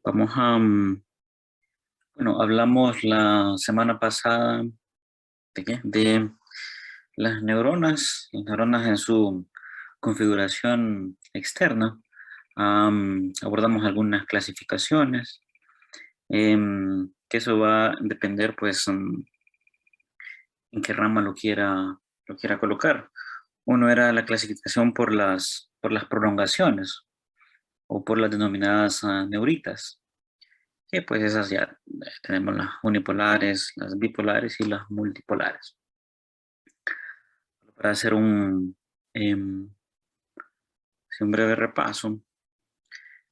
Vamos a, bueno, hablamos la semana pasada de qué? De las neuronas en su configuración externa. Abordamos algunas clasificaciones, que eso va a depender, pues, en qué rama lo quiera colocar. Uno era la clasificación por las prolongaciones o por las denominadas neuritas. Que pues esas ya tenemos las unipolares, las bipolares y las multipolares. Para hacer em, sí, un breve repaso,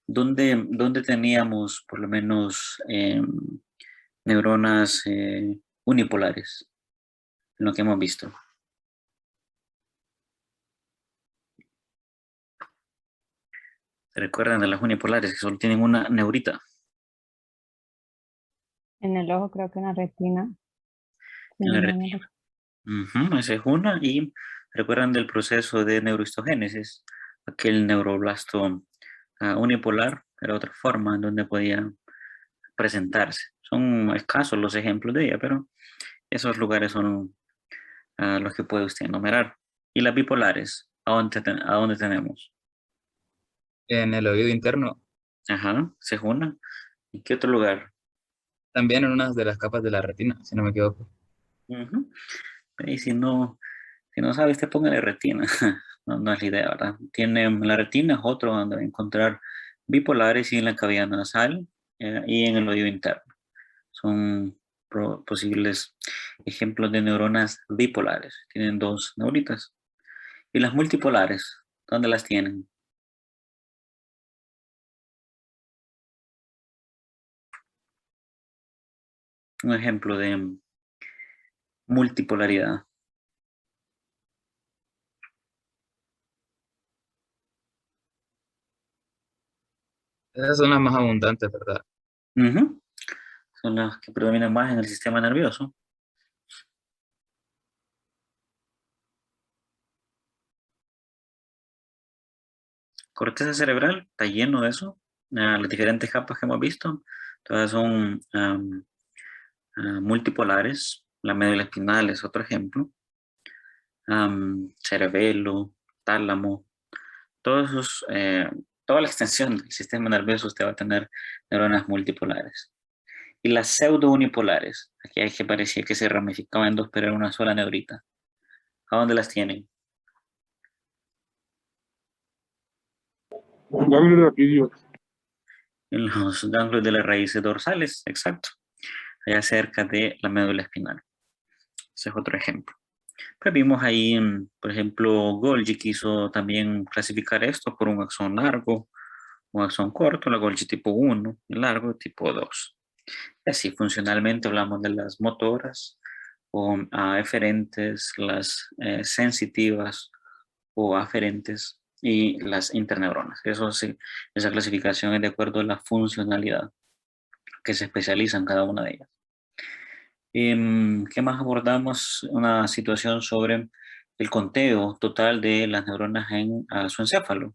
¿dónde teníamos por lo menos neuronas unipolares? En lo que hemos visto. ¿Se recuerdan de las unipolares que solo tienen una neurita? En el ojo creo que en la retina. Si En la no mal no retina. Ujú, esa es una. Y recuerdan del proceso de neurohistogénesis, aquel neuroblasto unipolar, era otra forma en donde podía presentarse. Son escasos los ejemplos de ella, pero esos lugares son los que puede usted enumerar. Y las bipolares, a dónde tenemos? En el oído interno, Ajá, se una. ¿Y qué otro lugar? también en una de las capas de la retina, si no me equivoco. Ujú. Y si no sabe, usted póngale retina. No, no es la idea, ¿verdad? Tiene la retina, es otro donde va a encontrar bipolares y en la cavidad nasal y en el oído interno. Son posibles ejemplos de neuronas bipolares. Tienen dos neuritas. ¿Y las multipolares? ¿Dónde las tienen? Un ejemplo de multipolaridad. Esas son las más abundantes, ¿verdad? Ujú. Son las que predominan más en el sistema nervioso. Corteza cerebral está lleno de eso. Las diferentes capas que hemos visto, todas son multipolares. La médula espinal es otro ejemplo. Cerebelo, tálamo, todos esos, toda la extensión del sistema nervioso usted va a tener neuronas multipolares. Y las pseudo-unipolares, aquí hay que parecía que se ramificaban en dos, pero era una sola neurita. ¿A dónde las tienen? Ganglios raquídeos. En los ganglios de las raíces dorsales, exacto, allá cerca de la médula espinal. Ese es otro ejemplo. Pues vimos ahí, por ejemplo, Golgi quiso también clasificar esto por un axón largo, un axón corto, la Golgi tipo 1, largo, tipo 2. Y así funcionalmente hablamos de las motoras o eferentes, las sensitivas o aferentes y las interneuronas. Eso sí, esa clasificación es de acuerdo a la funcionalidad que se especializa en cada una de ellas. ¿Qué más abordamos? Una situación sobre el conteo total de las neuronas en su encéfalo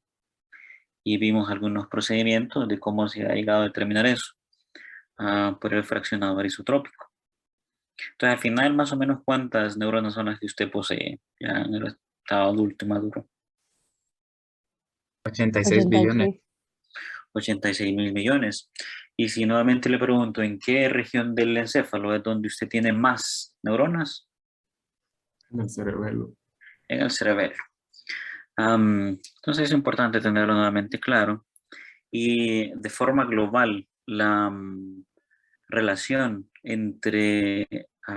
y vimos algunos procedimientos de cómo se ha llegado a determinar eso por el fraccionador isotrópico. Entonces, al final, más o menos, ¿cuántas neuronas son las que usted posee ya en el estado adulto maduro? 86 billones. 86. 86.000 millones. Y si nuevamente le pregunto, ¿en qué región del encéfalo es donde usted tiene más neuronas? En el cerebelo. En el cerebelo. Entonces es importante tenerlo nuevamente claro. Y de forma global, la relación entre,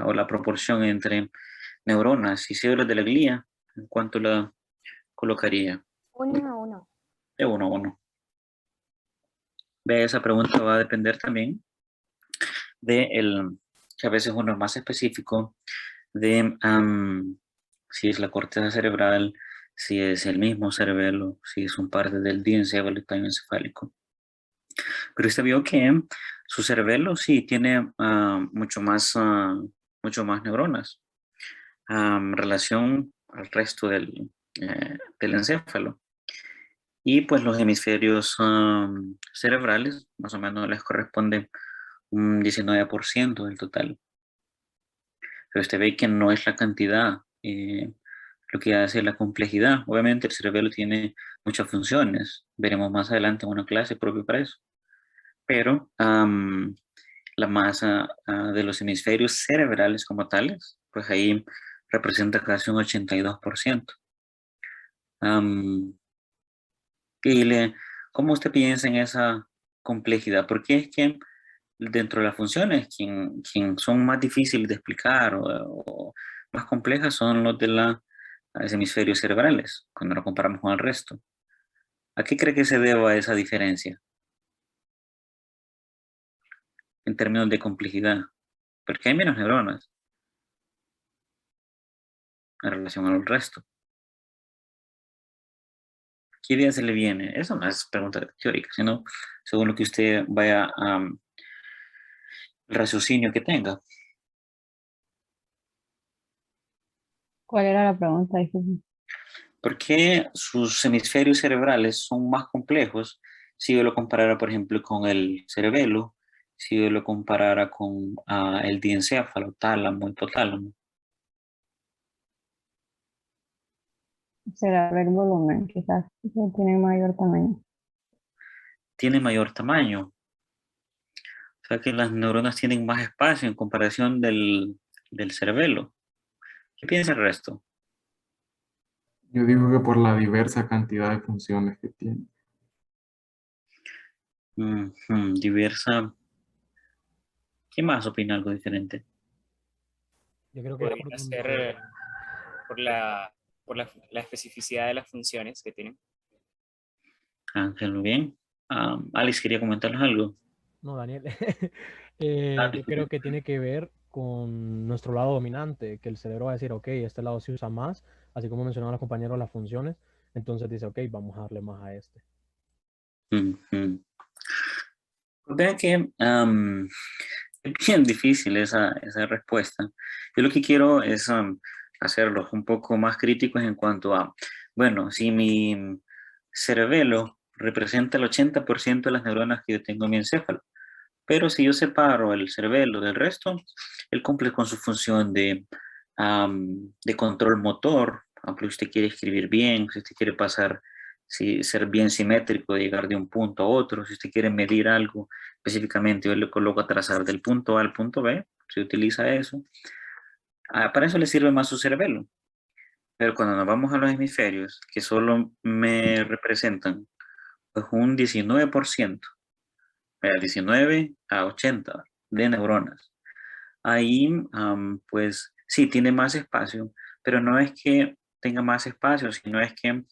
o la proporción entre neuronas y células de la glía, ¿en cuánto la colocaría? 1-1. De 1 a 1. Ve, esa pregunta va a depender también de que a veces uno es más específico de si es la corteza cerebral, si es el mismo cerebelo, si son parte del diencéfalo y tallo encefálico. Pero usted vio que su cerebelo sí tiene mucho más neuronas en relación al resto del encéfalo. Y pues los hemisferios cerebrales, más o menos les corresponde un 19% del total. Pero usted ve que no es la cantidad lo que hace la complejidad. Obviamente el cerebelo tiene muchas funciones. Veremos más adelante en una clase propia para eso. Pero la masa de los hemisferios cerebrales como tales, pues ahí representa casi un 82%. Am, y ¿cómo usted piensa en esa complejidad? Porque es que dentro de las funciones, quien son más difíciles de explicar o más complejas son los de los hemisferios cerebrales, cuando lo comparamos con el resto. ¿A qué cree que se deba esa diferencia en términos de complejidad? Porque hay menos neuronas en relación al resto. ¿Qué idea se le viene? Eso no es pregunta teórica, sino según lo que usted vaya el raciocinio que tenga. ¿Cuál era la pregunta? Disculpe. ¿Por qué sus hemisferios cerebrales son más complejos si yo lo comparara, por ejemplo, con el cerebelo, si yo lo comparara con el diencéfalo, tálamo, hipotálamo? Será el volumen, quizás que tiene mayor tamaño. Tiene mayor tamaño. O sea que las neuronas tienen más espacio en comparación del cerebelo. ¿Qué piensa el resto? Yo digo que por la diversa cantidad de funciones que tiene. Diversa. ¿Quién más opina algo diferente? Yo creo que es por Podría donde ser por la especificidad de las funciones que tienen. Ángel, muy bien. Alice, quería comentarles algo. No, Daniel. Ah, Yo creo que tiene que ver con nuestro lado dominante, que el cerebro va a decir, ok, este lado se usa más, así como mencionaban los compañeros las funciones, entonces dice, ok, vamos a darle más a este. Ujú. Vean que es bien difícil esa respuesta. Yo lo que quiero es hacerlos un poco más críticos en cuanto a, bueno, si mi cerebelo representa el 80% de las neuronas que yo tengo en mi encéfalo, pero si yo separo el cerebelo del resto, él cumple con su función de control motor. Por ejemplo, si usted quiere escribir bien, si usted quiere pasar, si, ser bien simétrico, llegar de un punto a otro, si usted quiere medir algo específicamente, yo le coloco a trazar del punto A al punto B, se utiliza eso. Para eso le sirve más su cerebelo. Pero cuando nos vamos a los hemisferios, que solo me representan pues, un 19%, 19 a 80 de neuronas. Ahí, pues sí, tiene más espacio, pero no es que tenga más espacio, sino es que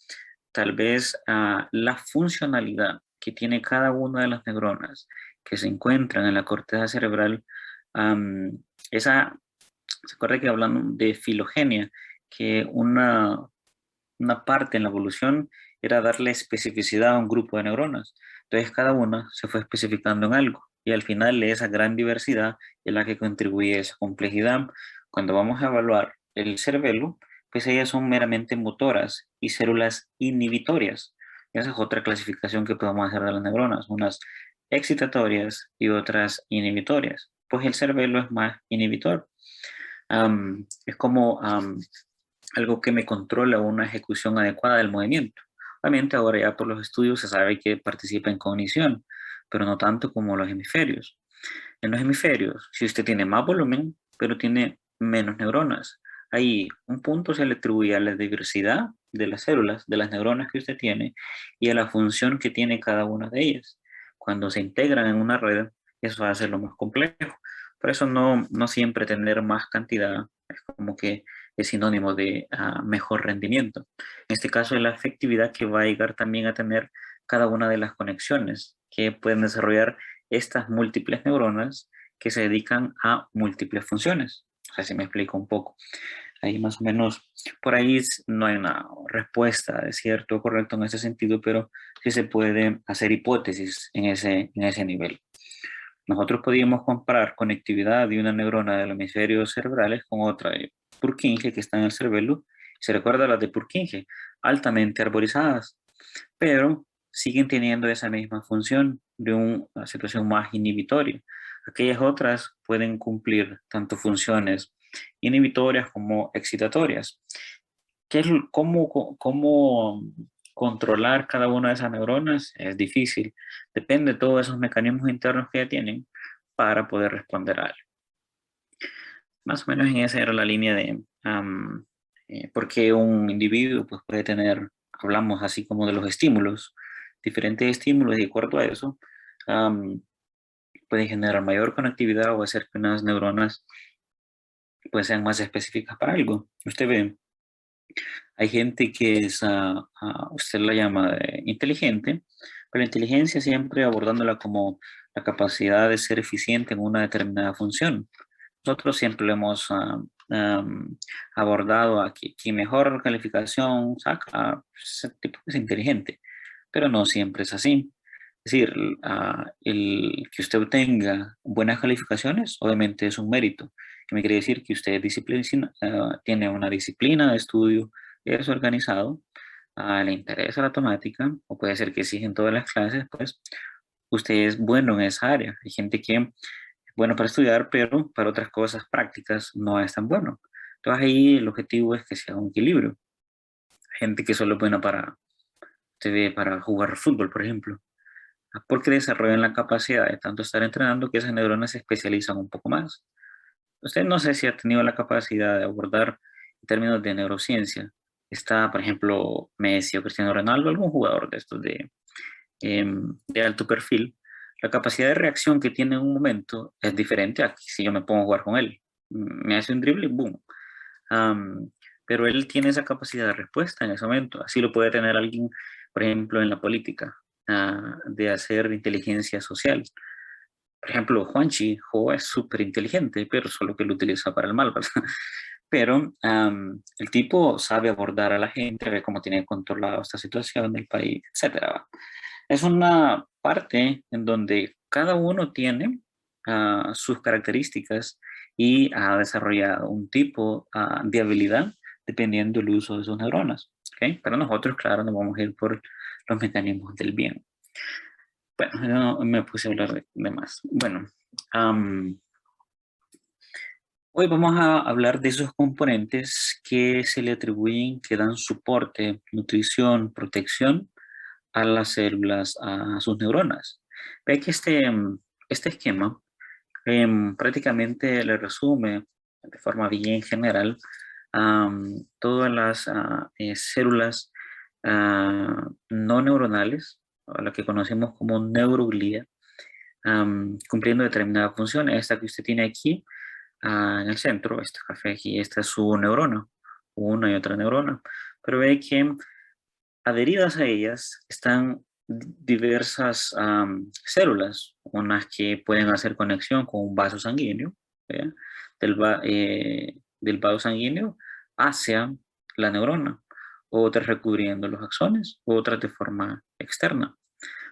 tal vez la funcionalidad que tiene cada una de las neuronas que se encuentran en la corteza cerebral, am, esa, se acuerda que hablando de filogenia, que una parte en la evolución era darle especificidad a un grupo de neuronas. Entonces cada una se fue especificando en algo y al final esa gran diversidad es la que contribuye a esa complejidad. Cuando vamos a evaluar el cerebelo, pues ellas son meramente motoras y células inhibitorias. Esa es otra clasificación que podemos hacer de las neuronas, unas excitatorias y otras inhibitorias. Pues el cerebelo es más inhibitor. Es como algo que me controla una ejecución adecuada del movimiento. Obviamente ahora ya por los estudios se sabe que participa en cognición, pero no tanto como los hemisferios. En los hemisferios, si usted tiene más volumen, pero tiene menos neuronas, ahí un punto se le atribuye a la diversidad de las células, de las neuronas que usted tiene y a la función que tiene cada una de ellas. Cuando se integran en una red, eso hace lo más complejo. Por eso no siempre tener más cantidad es como que es sinónimo de mejor rendimiento. En este caso es la efectividad que va a llegar también a tener cada una de las conexiones que pueden desarrollar estas múltiples neuronas que se dedican a múltiples funciones. O sea, si me explico un poco. Ahí más o menos, por ahí no hay una respuesta de cierto o correcto en ese sentido, pero sí se puede hacer hipótesis en ese nivel. Nosotros podríamos comparar conectividad de una neurona del hemisferio cerebrales con otra de Purkinje que está en el cerebelo. ¿Se recuerda las de Purkinje? Altamente arborizadas. pero siguen teniendo esa misma función de una situación más inhibitoria. Aquellas otras pueden cumplir tanto funciones inhibitorias como excitatorias. ¿Cómo controlar cada una de esas neuronas? Es difícil. Depende de todos esos mecanismos internos que ya tienen para poder responder a algo. Más o menos en esa era la línea de por qué un individuo pues, puede tener, hablamos así como de los estímulos, diferentes estímulos y de acuerdo a eso pueden generar mayor conectividad o hacer que unas neuronas pues, sean más específicas para algo. Usted ve, hay gente que es, usted la llama inteligente, pero la inteligencia siempre abordándola como la capacidad de ser eficiente en una determinada función. Nosotros siempre lo hemos abordado aquí, quien mejor calificación saca, ese tipo es inteligente, pero no siempre es así. Es decir, el que usted obtenga buenas calificaciones, obviamente es un mérito. Que me quiere decir que usted tiene una disciplina de estudio, es organizado, le interesa la temática, o puede ser que sí en todas las clases, pues usted es bueno en esa área. Hay gente que es bueno para estudiar, pero para otras cosas prácticas no es tan bueno. Entonces ahí el objetivo es que sea un equilibrio. Hay gente que solo es buena para jugar fútbol, por ejemplo, porque desarrollan la capacidad de tanto estar entrenando que esas neuronas se especializan un poco más. Usted no sé si ha tenido la capacidad de abordar en términos de neurociencia. Está, por ejemplo, Messi o Cristiano Ronaldo, algún jugador de estos de alto perfil. La capacidad de reacción que tiene en un momento es diferente a si yo me pongo a jugar con él. Me hace un drible y boom. Pero él tiene esa capacidad de respuesta en ese momento. Así lo puede tener alguien, por ejemplo, en la política, de hacer inteligencia social. Por ejemplo, Juanchi Jo es súper inteligente, pero solo que lo utiliza para el mal, ¿verdad? Pero el tipo sabe abordar a la gente, ve cómo tiene controlado esta situación del país, etc. Es una parte en donde cada uno tiene sus características y ha desarrollado un tipo de habilidad dependiendo del uso de sus neuronas. ¿Okay? Pero nosotros, claro, nos vamos a ir por los mecanismos del bien. Bueno, yo no me puse a hablar de más. Bueno, hoy vamos a hablar de esos componentes que se le atribuyen, que dan soporte, nutrición, protección a las células, a sus neuronas. Ve que este esquema prácticamente le resume de forma bien general todas las células no neuronales, a lo que conocemos como neuroglía, cumpliendo determinadas funciones. Esta que usted tiene aquí en el centro, este café aquí, esta es su neurona, una y otra neurona. Pero ve que adheridas a ellas están diversas células, unas que pueden hacer conexión con un vaso sanguíneo, ¿ya? Del vaso sanguíneo hacia la neurona, otras recubriendo los axones, otras de forma externa.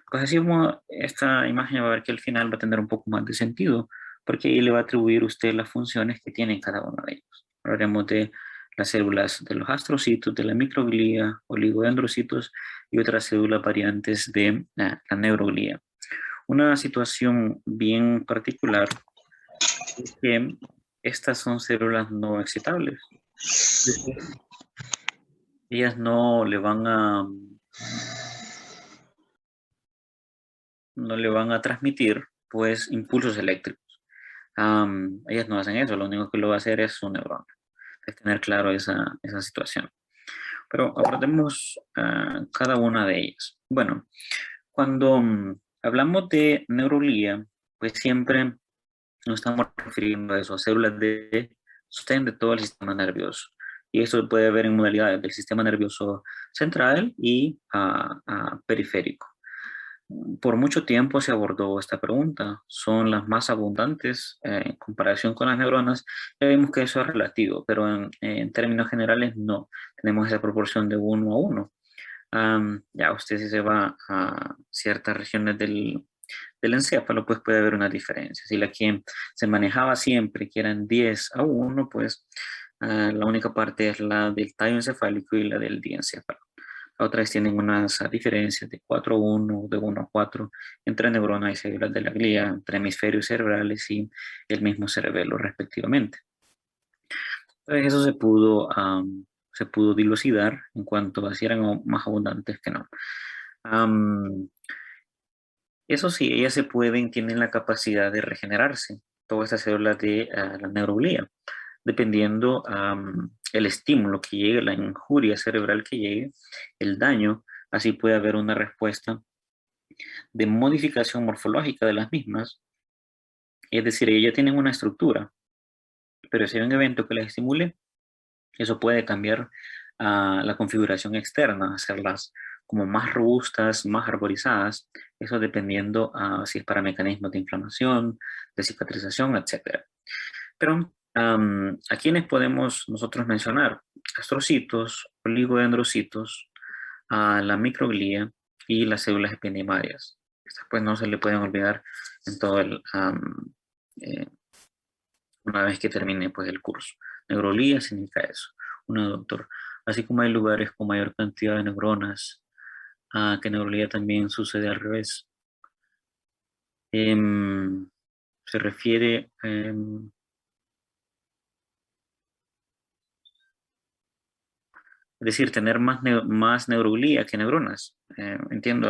Pues así como esta imagen va a ver que al final va a tener un poco más de sentido, porque ahí le va a atribuir usted las funciones que tienen cada uno de ellos. Hablaremos de las células de los astrocitos, de la microglía, oligodendrocitos y otras células variantes de la neuroglía. Una situación bien particular es que estas son células no excitables. Ellas no le van a transmitir pues impulsos eléctricos. Ellas no hacen eso, lo único que lo va a hacer es su neurona. Hay que tener claro esa situación. Pero abordemos cada una de ellas. Bueno, cuando hablamos de neuroglía, pues siempre nos estamos refiriendo a eso, a células de sostén de todo el sistema nervioso. Y esto se puede ver en modalidades del sistema nervioso central y periférico. Por mucho tiempo se abordó esta pregunta. ¿Son las más abundantes en comparación con las neuronas? Ya vimos que eso es relativo, pero en términos generales no. Tenemos esa proporción de 1 a 1. Ya usted si se va a ciertas regiones del encéfalo, pues puede haber una diferencia. Si la que se manejaba siempre, que eran 10 a 1, pues la única parte es la del tallo encefálico y la del diencéfalo. Otras tienen unas diferencias de 4 a 1, de 1 a 4 entre neuronas y células de la glía, entre hemisferios cerebrales y el mismo cerebelo respectivamente. Entonces eso se pudo dilucidar en cuanto a si eran más abundantes que no. Eso sí, ellas tienen la capacidad de regenerarse, todas estas células de la neuroglía, dependiendo el estímulo que llegue, la injuria cerebral que llegue, el daño, así puede haber una respuesta de modificación morfológica de las mismas, es decir, ellas tienen una estructura, pero si hay un evento que las estimule, eso puede cambiar la configuración externa, hacerlas como más robustas, más arborizadas, eso dependiendo si es para mecanismos de inflamación, de cicatrización, etc. Pero ¿a quiénes podemos nosotros mencionar? Astrocitos, oligodendrocitos, la microglía y las células epidemarias. Estas pues no se le pueden olvidar en todo una vez que termine pues el curso. Neuroglía significa eso, una doctor. Así como hay lugares con mayor cantidad de neuronas, que en neuroglía también sucede al revés. Se refiere, es decir, tener más neuroglía que neuronas. Entiendo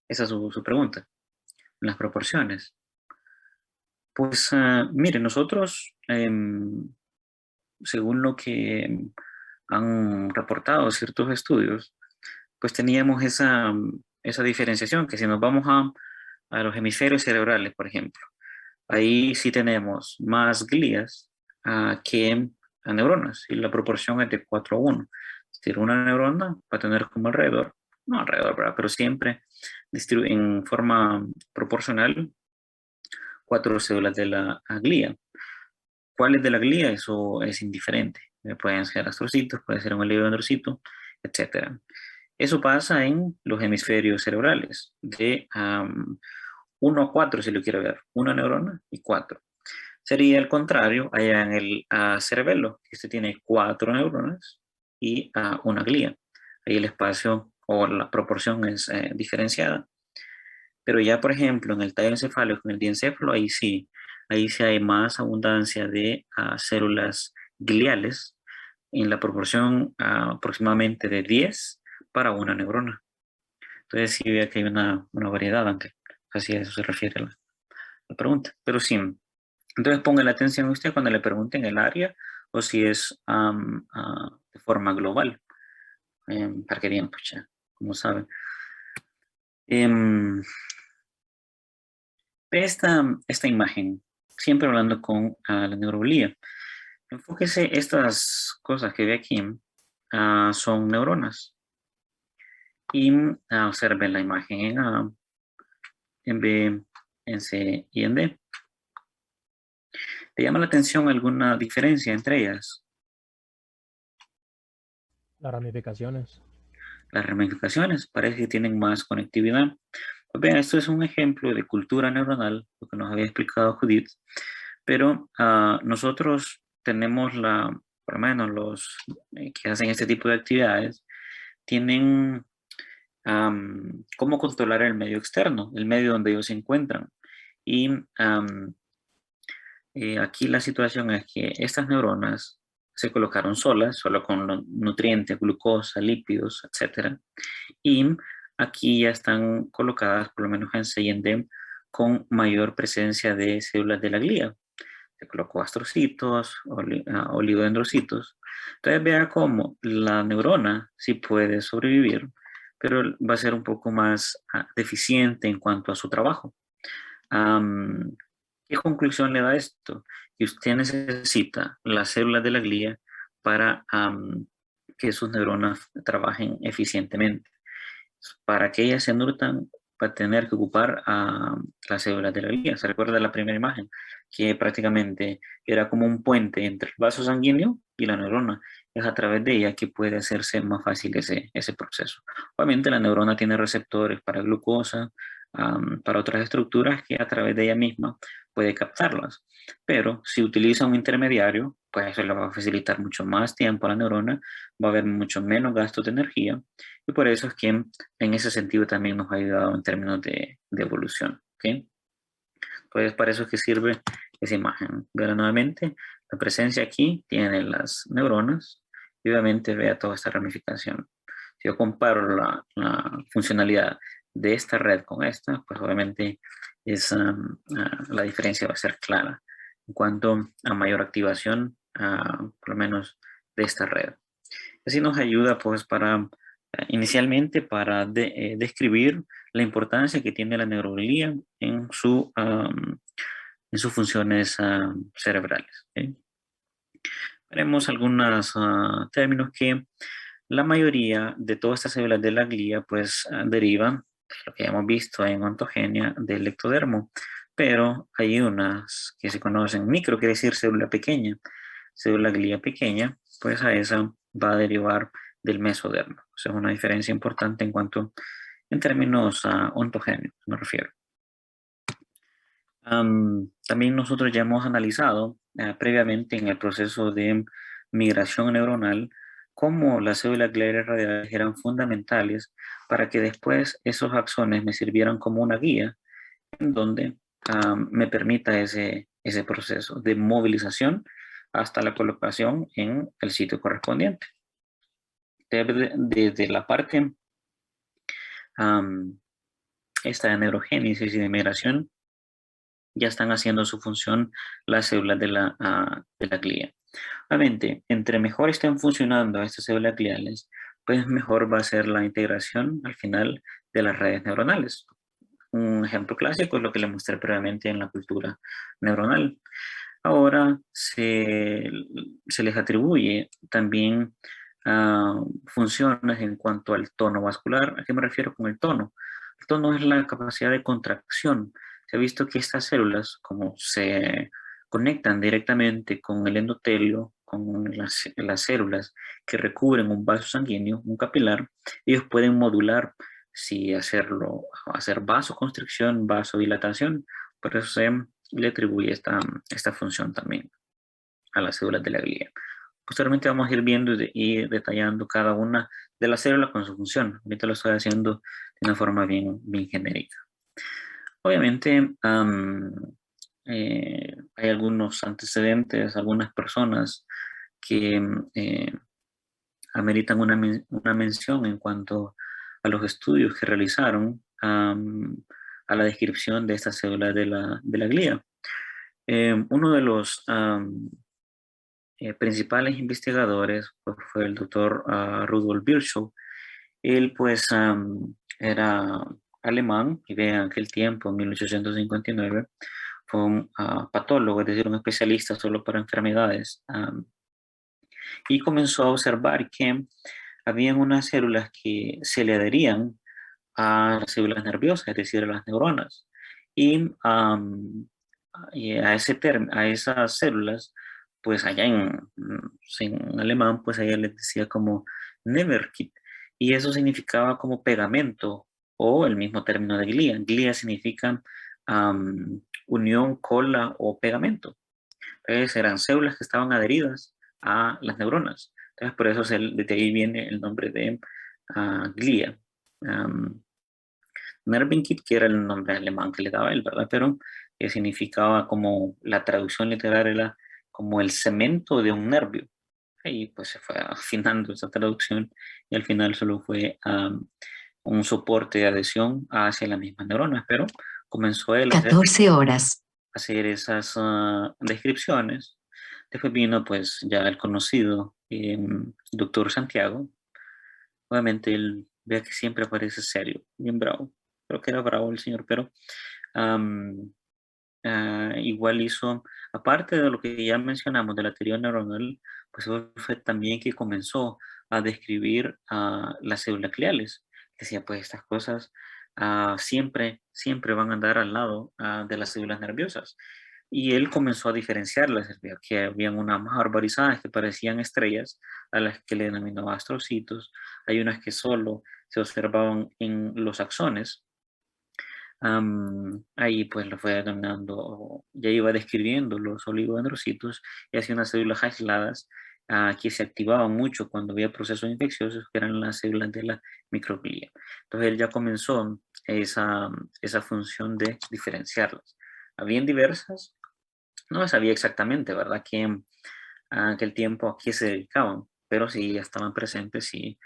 esa es su pregunta, las proporciones. Pues mire, nosotros, según lo que han reportado ciertos estudios, pues teníamos esa diferenciación, que si nos vamos a los hemisferios cerebrales, por ejemplo, ahí sí tenemos más glías que a neuronas, y la proporción es de 4 a 1. Es decir, una neurona va a tener como no alrededor, ¿verdad? Pero siempre en forma proporcional 4 células de la glía. ¿Cuál es de la glía? Eso es indiferente. Pueden ser astrocitos, puede ser un oligodendrocito, etc. Eso pasa en los hemisferios cerebrales, de 1 a 4 si lo quiero ver, una neurona y 4. Sería el contrario allá en el cerebelo, que este tiene 4 neuronas y una glía. Ahí el espacio o la proporción es diferenciada. Pero ya, por ejemplo, en el tallo encefálico, en el diencéfalo, ahí sí hay más abundancia de células gliales en la proporción aproximadamente de 10 para una neurona. Entonces sí ve que hay una variedad, aunque así a eso se refiere la pregunta. Pero sí, entonces ponga la atención usted cuando le pregunten el área o si es de forma global. Para que bien, pues ya, como saben. Esta imagen, siempre hablando con la neuroglía, enfóquese, estas cosas que ve aquí son neuronas. Y observen la imagen en A, en B, en C y en D. ¿Le llama la atención alguna diferencia entre ellas? Las ramificaciones. Las ramificaciones parece que tienen más conectividad. Pues vean, esto es un ejemplo de cultura neuronal, lo que nos había explicado Judith, pero nosotros tenemos por lo menos los que hacen este tipo de actividades, tienen cómo controlar el medio externo, el medio donde ellos se encuentran. Y aquí la situación es que estas neuronas se colocaron solas, solo con los nutrientes, glucosa, lípidos, etc. Y aquí ya están colocadas, por lo menos en C y en D, con mayor presencia de células de la glía. Se colocó astrocitos, oligodendrocitos. Entonces vea cómo la neurona sí puede sobrevivir, pero va a ser un poco más deficiente en cuanto a su trabajo. ¿Qué conclusión le da esto? Que usted necesita las células de la glía para que sus neuronas trabajen eficientemente. Para que ellas se nutran, va a tener que ocupar las células de la glía. ¿Se recuerda la primera imagen? Que prácticamente era como un puente entre el vaso sanguíneo y la neurona. Es a través de ella que puede hacerse más fácil ese proceso. Obviamente la neurona tiene receptores para glucosa, para otras estructuras que a través de ella misma puede captarlas. Pero si utiliza un intermediario, pues eso le va a facilitar mucho más tiempo a la neurona, va a haber mucho menos gastos de energía, y por eso es que en ese sentido también nos ha ayudado en términos de evolución. ¿Okay? Pues para eso es que sirve esa imagen. Vean nuevamente, la presencia aquí tiene las neuronas y obviamente vea toda esta ramificación. Si yo comparo la funcionalidad de esta red con esta, pues obviamente la diferencia va a ser clara en cuanto a mayor activación, por lo menos de esta red. Así nos ayuda pues para inicialmente para describir la importancia que tiene la neuroglía en sus funciones cerebrales. ¿Okay? Veremos algunos términos que la mayoría de todas estas células de la glía pues derivan, lo que hemos visto en ontogenia, del ectodermo, pero hay unas que se conocen micro, quiere decir célula pequeña, célula glía pequeña, pues a esa va a derivar del mesodermo. O sea, es una diferencia importante en términos ontogénicos, me refiero. También nosotros ya hemos analizado previamente en el proceso de migración neuronal cómo las células gliales radiales eran fundamentales para que después esos axones me sirvieran como una guía en donde me permita ese proceso de movilización hasta la colocación en el sitio correspondiente. Desde la parte esta de neurogénesis y de migración, ya están haciendo su función las células de la glía. Obviamente, entre mejor estén funcionando estas células gliales, pues mejor va a ser la integración al final de las redes neuronales. Un ejemplo clásico es lo que le mostré previamente en la cultura neuronal. Ahora se les atribuye también funciones en cuanto al tono vascular. ¿A qué me refiero con el tono? El tono es la capacidad de contracción. Se ha visto que estas células, como se conectan directamente con el endotelio, con las células que recubren un vaso sanguíneo, un capilar, ellos pueden modular si hacer vasoconstricción, vasodilatación. Por eso se le atribuye esta función también a las células de la glía. Posteriormente vamos a ir viendo y detallando cada una de las células con su función. Ahorita lo estoy haciendo de una forma bien genérica. Obviamente hay algunos antecedentes, algunas personas que ameritan una mención en cuanto a los estudios que realizaron a la descripción de estas células de la glía. Uno de los principales investigadores pues, fue el doctor Rudolf Virchow. Él pues era alemán y de aquel tiempo, en 1859, fue un patólogo, es decir, un especialista solo para enfermedades. Y comenzó a observar que habían unas células que se le adherían a las células nerviosas, es decir, a las neuronas. Y a esas células, pues allá en alemán, pues allá les decía como Neverkit. Y eso significaba como pegamento, o el mismo término de glía. Glía significa unión, cola o pegamento. Entonces eran células que estaban adheridas a las neuronas. Entonces por eso desde ahí viene el nombre de glía. Nervenkit, que era el nombre alemán que le daba él, ¿verdad? Pero significaba como, la traducción literal era como el cemento de un nervio. Y pues se fue afinando esa traducción y al final solo fue un soporte de adhesión hacia las mismas neuronas, pero comenzó él a 14 horas. hacer esas descripciones. Después vino pues ya el conocido doctor Santiago. Obviamente él, vea que siempre aparece serio, bien bravo. Creo que era bravo el señor, pero igual hizo, aparte de lo que ya mencionamos de la teoría neuronal, pues fue también que comenzó a describir las células gliales. Decía, pues estas cosas siempre van a andar al lado de las células nerviosas. Y él comenzó a diferenciarlas, que habían unas más arborizadas que parecían estrellas, a las que le denominó astrocitos. Hay unas que solo se observaban en los axones, Ahí pues lo fue denominando, ya iba describiendo los oligodendrocitos y hacía unas células aisladas que se activaban mucho cuando había procesos infecciosos, que eran las células de la microglía. Entonces él ya comenzó esa función de diferenciarlas. Habían diversas, no sabía exactamente, ¿verdad?, que a aquel tiempo a qué se dedicaban, pero sí ya estaban presentes y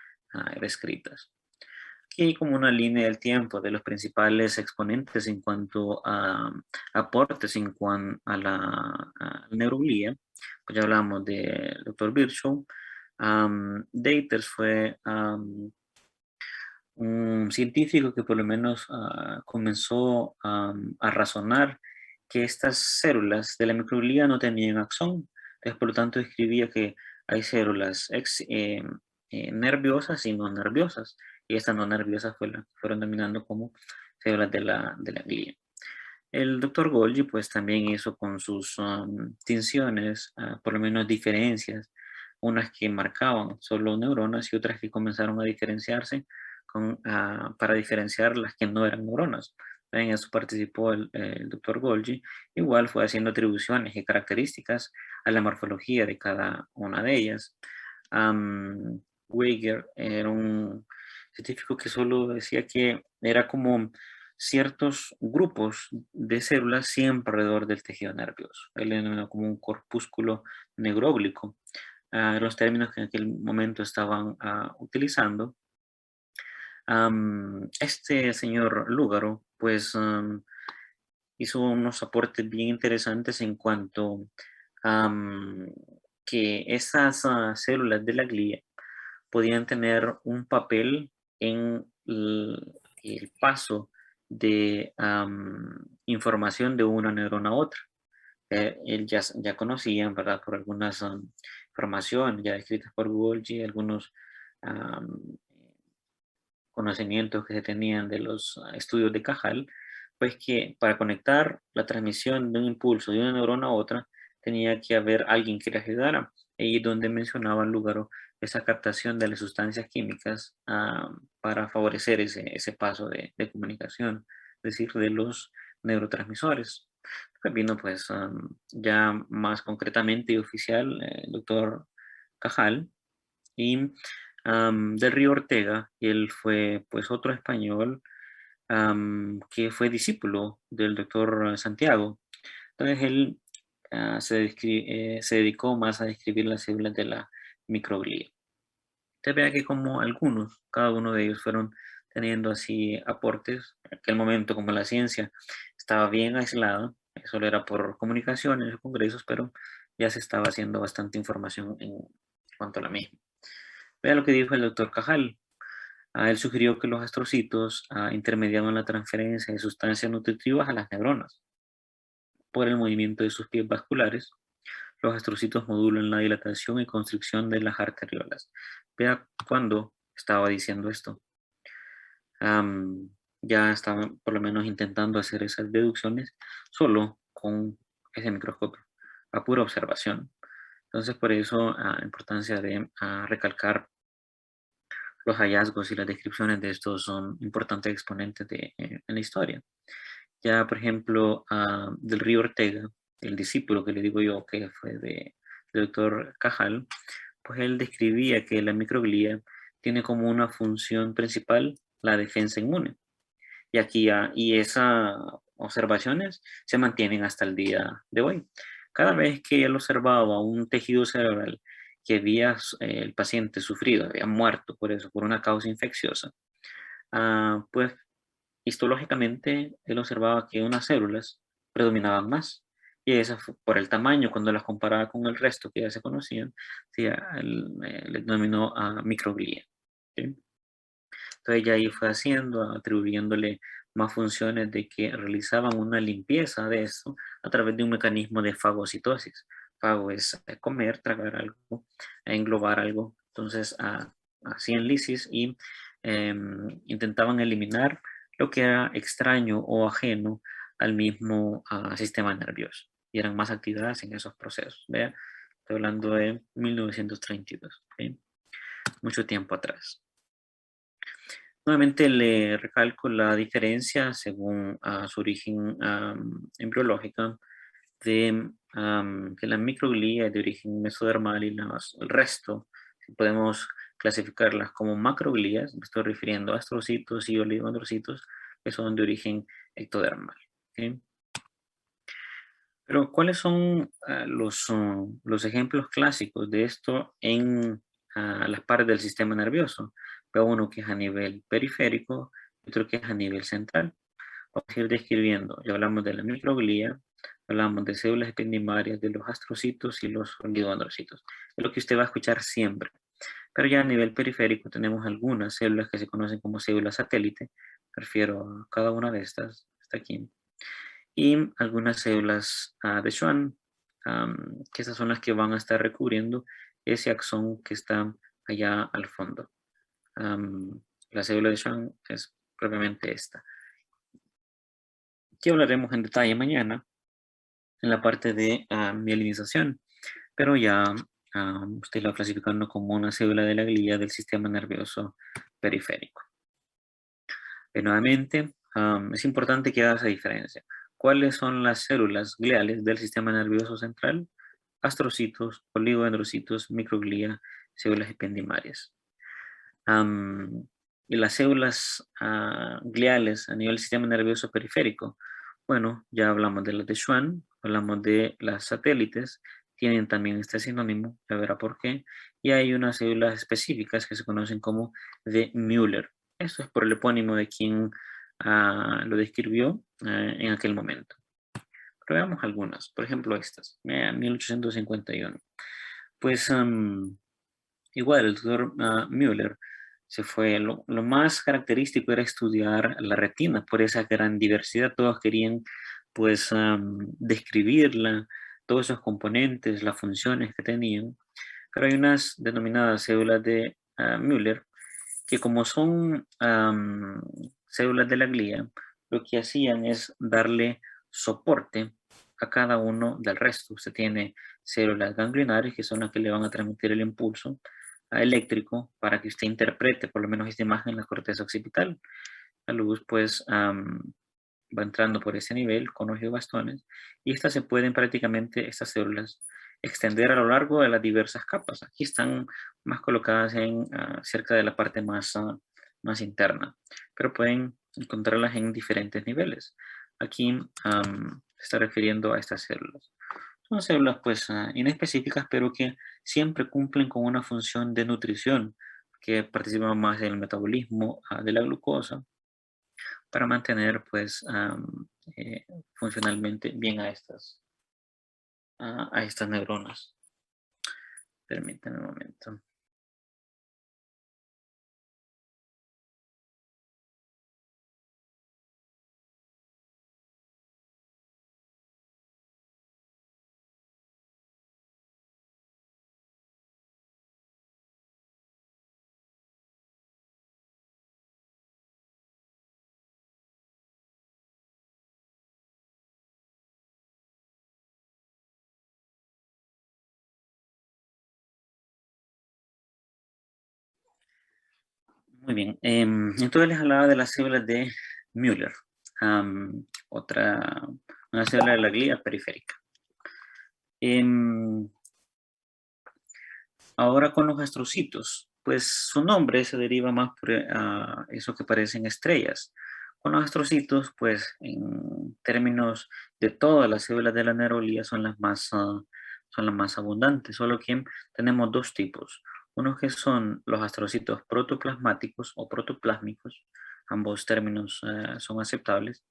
descritas. Aquí hay como una línea del tiempo de los principales exponentes en cuanto a aportes en cuanto a la neuroglía. Pues ya hablamos del Dr. Virchow. Daters fue un científico que por lo menos comenzó a razonar que estas células de la microglía no tenían axón. Entonces, por lo tanto, escribía que hay células nerviosas y no nerviosas. Y estas no nerviosas fueron denominando como células de la glía. El doctor Golgi pues también hizo con sus tinciones, por lo menos diferencias, unas que marcaban solo neuronas y otras que comenzaron a diferenciarse para diferenciar las que no eran neuronas. En eso participó el doctor Golgi. Igual fue haciendo atribuciones y características a la morfología de cada una de ellas. Weiger era un científico que solo decía que era como ciertos grupos de células siempre alrededor del tejido nervioso. Él lo denominó como un corpúsculo neuróglico. Los términos que en aquel momento estaban utilizando. Este señor Lúgaro, pues, hizo unos aportes bien interesantes en cuanto a que esas células de la glía podían tener un papel en el paso de información de una neurona a otra. Él ya conocían, ¿verdad?, por algunas informaciones ya descritas por Golgi, algunos conocimientos que se tenían de los estudios de Cajal, pues que para conectar la transmisión de un impulso de una neurona a otra, tenía que haber alguien que le ayudara. Y donde mencionaba Lúgaro esa captación de las sustancias químicas para favorecer ese paso de comunicación, es decir, de los neurotransmisores. Pues vino pues ya más concretamente y oficial el doctor Cajal y del Río Ortega. Él fue pues otro español que fue discípulo del doctor Santiago. Entonces él se dedicó más a describir las células de la microglía. Usted vea que como algunos, cada uno de ellos fueron teniendo así aportes. En aquel momento, como la ciencia estaba bien aislada, solo era por comunicaciones o congresos, pero ya se estaba haciendo bastante información en cuanto a la misma. Vea lo que dijo el doctor Cajal. Él sugirió que los astrocitos intermediaban la transferencia de sustancias nutritivas a las neuronas. Por el movimiento de sus pies vasculares, los astrocitos modulan la dilatación y constricción de las arteriolas. Vea cuando estaba diciendo esto. Ya estaban por lo menos intentando hacer esas deducciones solo con ese microscopio, a pura observación. Entonces, por eso la importancia de recalcar los hallazgos y las descripciones de estos son importantes exponentes en la historia. Ya, por ejemplo, del Río Ortega, el discípulo que le digo yo que fue del doctor Cajal, pues él describía que la microglía tiene como una función principal la defensa inmune. Y aquí y esas observaciones se mantienen hasta el día de hoy. Cada vez que él observaba un tejido cerebral que había el paciente sufrido, había muerto por eso, por una causa infecciosa, pues histológicamente él observaba que unas células predominaban más. Y eso por el tamaño, cuando las comparaba con el resto que ya se conocían, sí, le denominó a microglía. ¿Sí? Entonces ya ahí fue haciendo, atribuyéndole más funciones de que realizaban una limpieza de esto a través de un mecanismo de fagocitosis. Fago es comer, tragar algo, englobar algo. Entonces hacían lisis y intentaban eliminar lo que era extraño o ajeno al mismo sistema nervioso. Y eran más activadas en esos procesos. ¿Vea? Estoy hablando de 1932. ¿Sí? Mucho tiempo atrás. Nuevamente le recalco la diferencia según su origen embriológica de que la microglía es de origen mesodermal y el resto, si podemos clasificarlas como macroglías, me estoy refiriendo a astrocitos y oligodendrocitos, que son de origen ectodermal. ¿Okay? Pero ¿cuáles son los ejemplos clásicos de esto en las partes del sistema nervioso? Veo uno que es a nivel periférico y otro que es a nivel central. Vamos a ir describiendo. Ya hablamos de la microglía, hablamos de células ependimarias, de los astrocitos y los oligodendrocitos. Es lo que usted va a escuchar siempre. Pero ya a nivel periférico tenemos algunas células que se conocen como células satélite. Me refiero a cada una de estas, está aquí. Y algunas células de Schwann, que esas son las que van a estar recubriendo ese axón que está allá al fondo. La célula de Schwann es propiamente esta. Que hablaremos en detalle mañana en la parte de mielinización, pero ya usted lo va clasificando como una célula de la glía del sistema nervioso periférico. Nuevamente, es importante que haga esa diferencia. ¿Cuáles son las células gliales del sistema nervioso central? Astrocitos, oligodendrocitos, microglía, células ependimarias. Y las células gliales a nivel del sistema nervioso periférico, bueno, ya hablamos de las de Schwann, hablamos de las satélites, tienen también este sinónimo, ya verá por qué, y hay unas células específicas que se conocen como de Müller. Esto es por el epónimo de quien lo describió en aquel momento. Pero veamos algunas, por ejemplo estas, 1851. Pues igual el doctor Müller se fue, lo más característico era estudiar la retina por esa gran diversidad, todos querían pues describirla, todos esos componentes, las funciones que tenían, pero hay unas denominadas células de Müller que como son células de la glía, lo que hacían es darle soporte a cada uno del resto. Usted tiene células ganglionares que son las que le van a transmitir el impulso eléctrico para que usted interprete por lo menos esta imagen en la corteza occipital. La luz pues va entrando por ese nivel con ojos y bastones y estas se pueden prácticamente, estas células, extender a lo largo de las diversas capas. Aquí están más colocadas en cerca de la parte más interna, pero pueden encontrarlas en diferentes niveles. Aquí se está refiriendo a estas células. Son células pues inespecíficas, pero que siempre cumplen con una función de nutrición, que participan más en el metabolismo de la glucosa para mantener pues funcionalmente bien a estas neuronas. Permítanme un momento. Muy bien. Entonces les hablaba de las células de Müller. Una célula de la glía periférica. Ahora con los astrocitos, pues su nombre se deriva más por eso que parecen estrellas. Con los astrocitos, pues en términos de todas las células de la neuroglía son las más abundantes, solo que tenemos dos tipos. Unos que son los astrocitos protoplasmáticos o protoplásmicos, ambos términos son aceptables,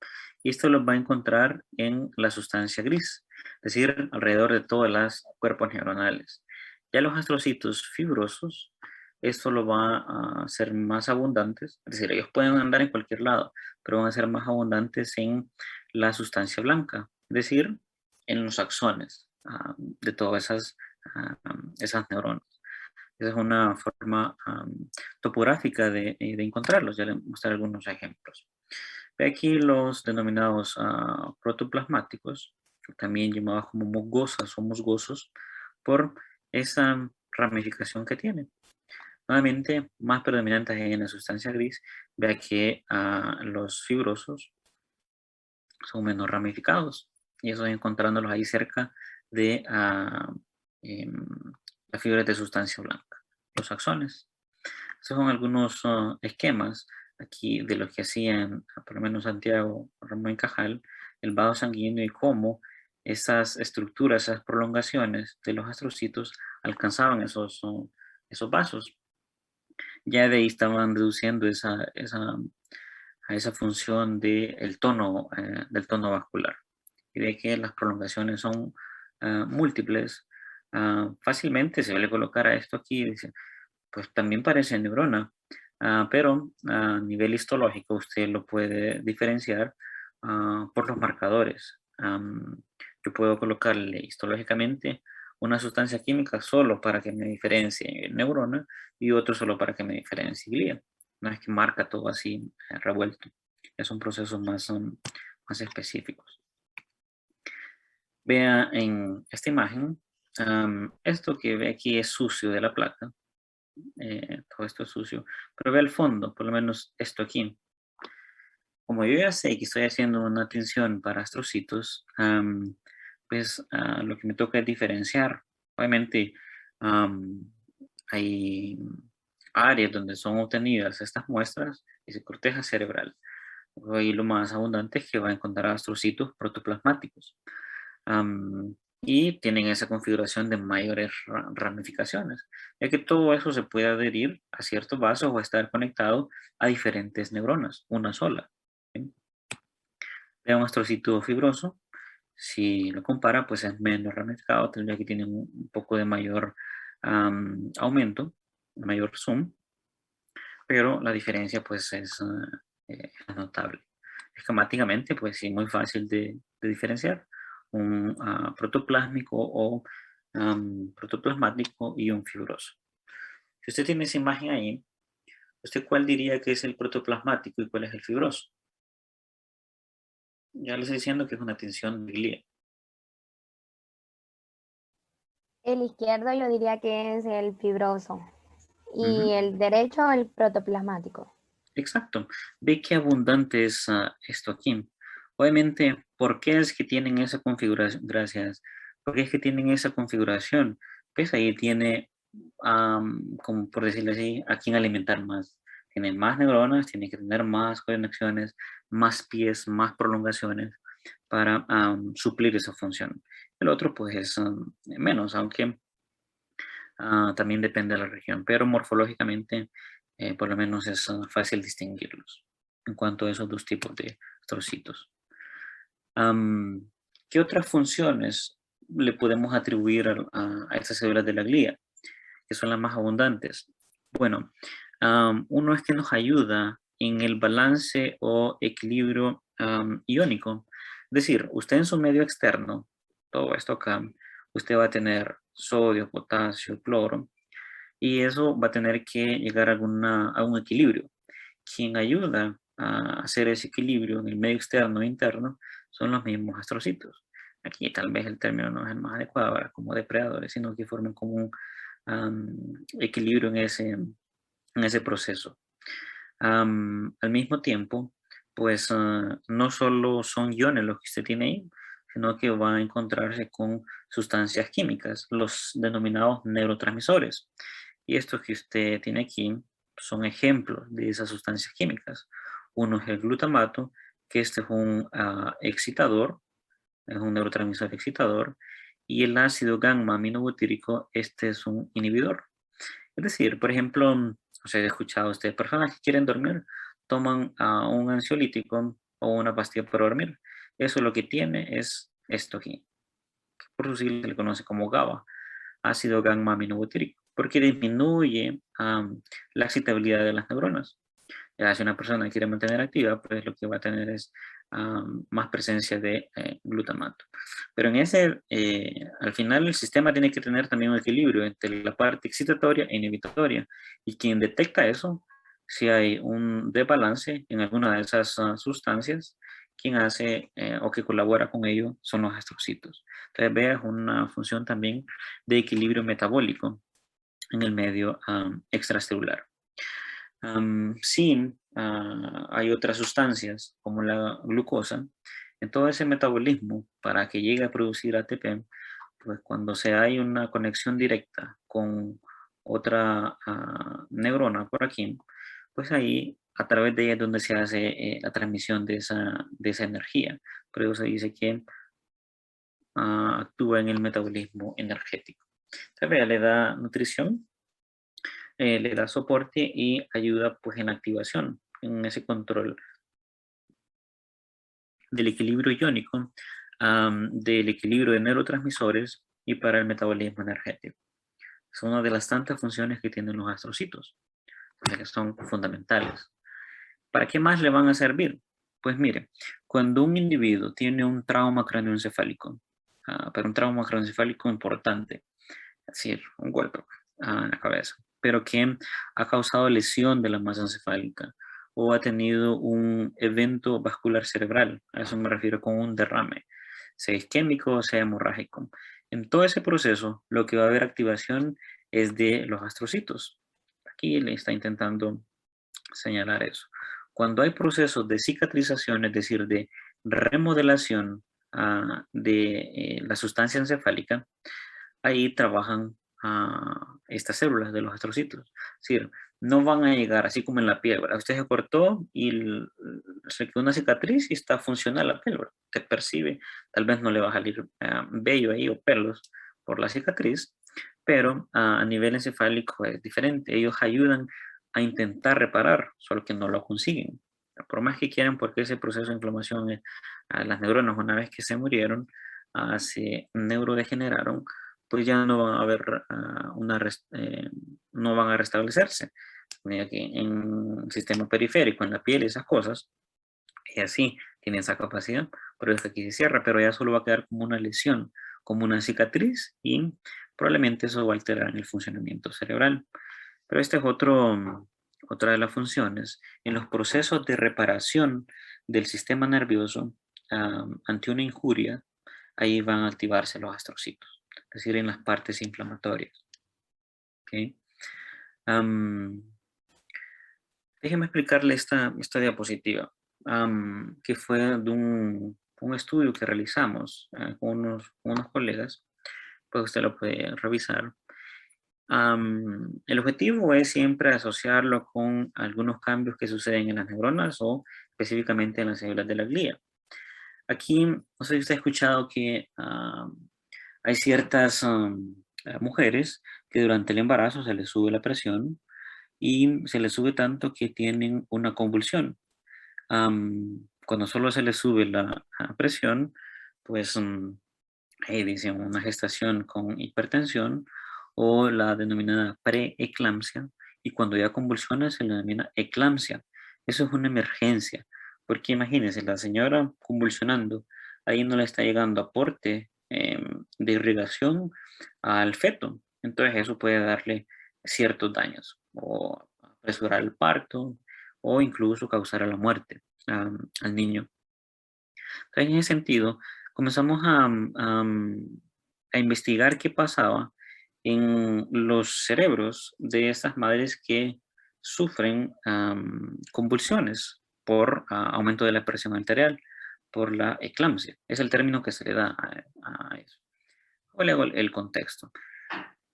y esto los va a encontrar en la sustancia gris, es decir, alrededor de todos los cuerpos neuronales. Ya los astrocitos fibrosos, esto lo va a hacer más abundantes, es decir, ellos pueden andar en cualquier lado, pero van a ser más abundantes en la sustancia blanca, es decir, en los axones de todas esas neuronas. Esa es una forma topográfica de encontrarlos, ya les mostraré algunos ejemplos. Ve aquí los denominados protoplasmáticos, también llamados como musgosas o musgosos, por esa ramificación que tienen. Nuevamente, más predominantes en la sustancia gris, vea que los fibrosos son menos ramificados. Y eso encontrándolos ahí cerca de em, las fibras de sustancia blanca, los axones. Estos son algunos esquemas aquí de los que hacían, por lo menos Santiago Ramón y Cajal, el vaso sanguíneo y cómo esas estructuras, esas prolongaciones de los astrocitos alcanzaban esos vasos. Ya de ahí estaban deduciendo a esa función del tono vascular. Y de que las prolongaciones son múltiples. Fácilmente se suele colocar a esto aquí, dice, pues también parece neurona, pero a nivel histológico usted lo puede diferenciar por los marcadores. Yo puedo colocarle histológicamente una sustancia química solo para que me diferencie neurona y otro solo para que me diferencie glía. No es que marca todo así revuelto. Ya son procesos más específicos. Vea en esta imagen, esto que ve aquí es sucio de la placa. Todo esto es sucio, pero ve al fondo, por lo menos esto aquí. Como yo ya sé que estoy haciendo una tinción para astrocitos, pues lo que me toca es diferenciar. Obviamente hay áreas donde son obtenidas estas muestras y se corteja cerebral. Y lo más abundante es que va a encontrar astrocitos protoplasmáticos. Y tienen esa configuración de mayores ramificaciones, ya que todo eso se puede adherir a ciertos vasos o estar conectado a diferentes neuronas, una sola. ¿Sí? Vea un astrocito fibroso, si lo compara, pues es menos ramificado, tendría que tener un poco de mayor aumento, mayor zoom, pero la diferencia pues es notable. Esquemáticamente, pues sí, muy fácil de diferenciar. Un protoplásmico o protoplasmático y un fibroso. Si usted tiene esa imagen ahí, ¿usted cuál diría que es el protoplasmático y cuál es el fibroso? Ya le estoy diciendo que es una tinción de glía. El izquierdo yo diría que es el fibroso y Ujú. el derecho el protoplasmático. Exacto. Ve qué abundante es esto aquí. Obviamente, ¿por qué es que tienen esa configuración? Gracias. ¿Por qué es que tienen esa configuración? Pues ahí tiene, como por decirlo así, a quién alimentar más. Tiene más neuronas, tiene que tener más conexiones, más pies, más prolongaciones para suplir esa función. El otro, pues, es menos, aunque también depende de la región, pero morfológicamente por lo menos es fácil distinguirlos en cuanto a esos dos tipos de trocitos. ¿Qué otras funciones le podemos atribuir a estas células de la glía, que son las más abundantes? Bueno, uno es que nos ayuda en el balance o equilibrio iónico. Es decir, usted en su medio externo, todo esto acá, usted va a tener sodio, potasio, cloro, y eso va a tener que llegar a un equilibrio. Quien ayuda a hacer ese equilibrio en el medio externo e interno son los mismos astrocitos. Aquí tal vez el término no es el más adecuado, ¿verdad? Como depredadores, sino que forman como un equilibrio en ese proceso. Al mismo tiempo, pues no solo son iones los que usted tiene ahí, sino que va a encontrarse con sustancias químicas, los denominados neurotransmisores. Y estos que usted tiene aquí son ejemplos de esas sustancias químicas. Uno es el glutamato, que este es un excitador, es un neurotransmisor excitador, y el ácido gamma aminobutírico, este es un inhibidor. Es decir, por ejemplo, o sea, he escuchado a ustedes, personas que quieren dormir, toman un ansiolítico o una pastilla para dormir. Eso lo que tiene es esto aquí, que por su sigla se le conoce como GABA, ácido gamma aminobutírico, porque disminuye la excitabilidad de las neuronas. Ya si una persona quiere mantener activa, pues lo que va a tener es más presencia de glutamato. Pero al final el sistema tiene que tener también un equilibrio entre la parte excitatoria e inhibitoria. Y quien detecta eso, si hay un desbalance en alguna de esas sustancias, quien hace o que colabora con ello son los astrocitos. Entonces, veas una función también de equilibrio metabólico. en el medio extracelular. Sí, hay otras sustancias como la glucosa. En todo ese metabolismo, para que llegue a producir ATP, pues cuando se hay una conexión directa con otra neurona por aquí, pues ahí a través de ella es donde se hace la transmisión de esa energía. Por eso se dice que actúa en el metabolismo energético. Entonces, vea, le da nutrición, le da soporte y ayuda pues en la activación, en ese control del equilibrio iónico, del equilibrio de neurotransmisores y para el metabolismo energético. Es una de las tantas funciones que tienen los astrocitos, que son fundamentales. ¿Para qué más le van a servir? Pues mire, cuando un individuo tiene un trauma cráneoencefálico, pero un trauma cráneoencefálico importante, es decir, un golpe en la cabeza, pero que ha causado lesión de la masa encefálica o ha tenido un evento vascular cerebral, a eso me refiero con un derrame, sea isquémico o sea hemorrágico. En todo ese proceso, lo que va a haber activación es de los astrocitos. Aquí le está intentando señalar eso. Cuando hay procesos de cicatrización, es decir, de remodelación de la sustancia encefálica, ahí trabajan estas células de los astrocitos. Es decir, no van a llegar así como en la piel, ¿verdad? Usted se cortó y se quedó una cicatriz y está funcional la piel, ¿verdad? Usted percibe, tal vez no le va a salir vello ahí o pelos por la cicatriz, pero a nivel encefálico es diferente. Ellos ayudan a intentar reparar, solo que no lo consiguen. Por más que quieran, porque ese proceso de inflamación, las neuronas una vez que se murieron, se neurodegeneraron, pues ya no van a haber no van a restablecerse. Mira que en el sistema periférico, en la piel, esas cosas, y así tienen esa capacidad, pero es que aquí se cierra, pero ya solo va a quedar como una lesión, como una cicatriz, y probablemente eso va a alterar el funcionamiento cerebral. Pero este es otra de las funciones. En los procesos de reparación del sistema nervioso ante una injuria, ahí van a activarse los astrocitos, es decir, en las partes inflamatorias. ¿Okay? Déjeme explicarle esta diapositiva, que fue de un estudio que realizamos con unos colegas, pues usted lo puede revisar. El objetivo es siempre asociarlo con algunos cambios que suceden en las neuronas o específicamente en las células de la glía. Aquí, no sé si usted ha escuchado que hay ciertas mujeres que durante el embarazo se les sube la presión y se les sube tanto que tienen una convulsión. Cuando solo se les sube la presión, pues dicen una gestación con hipertensión o la denominada preeclampsia, y cuando ya convulsiona se le denomina eclampsia. Eso es una emergencia, porque imagínense, la señora convulsionando, ahí no le está llegando aporte de irrigación al feto, entonces eso puede darle ciertos daños, o apresurar el parto, o incluso causar la muerte al niño. Entonces, en ese sentido, comenzamos a investigar qué pasaba en los cerebros de estas madres que sufren convulsiones por aumento de la presión arterial, por la eclampsia. Es el término que se le da a eso. O le hago el contexto.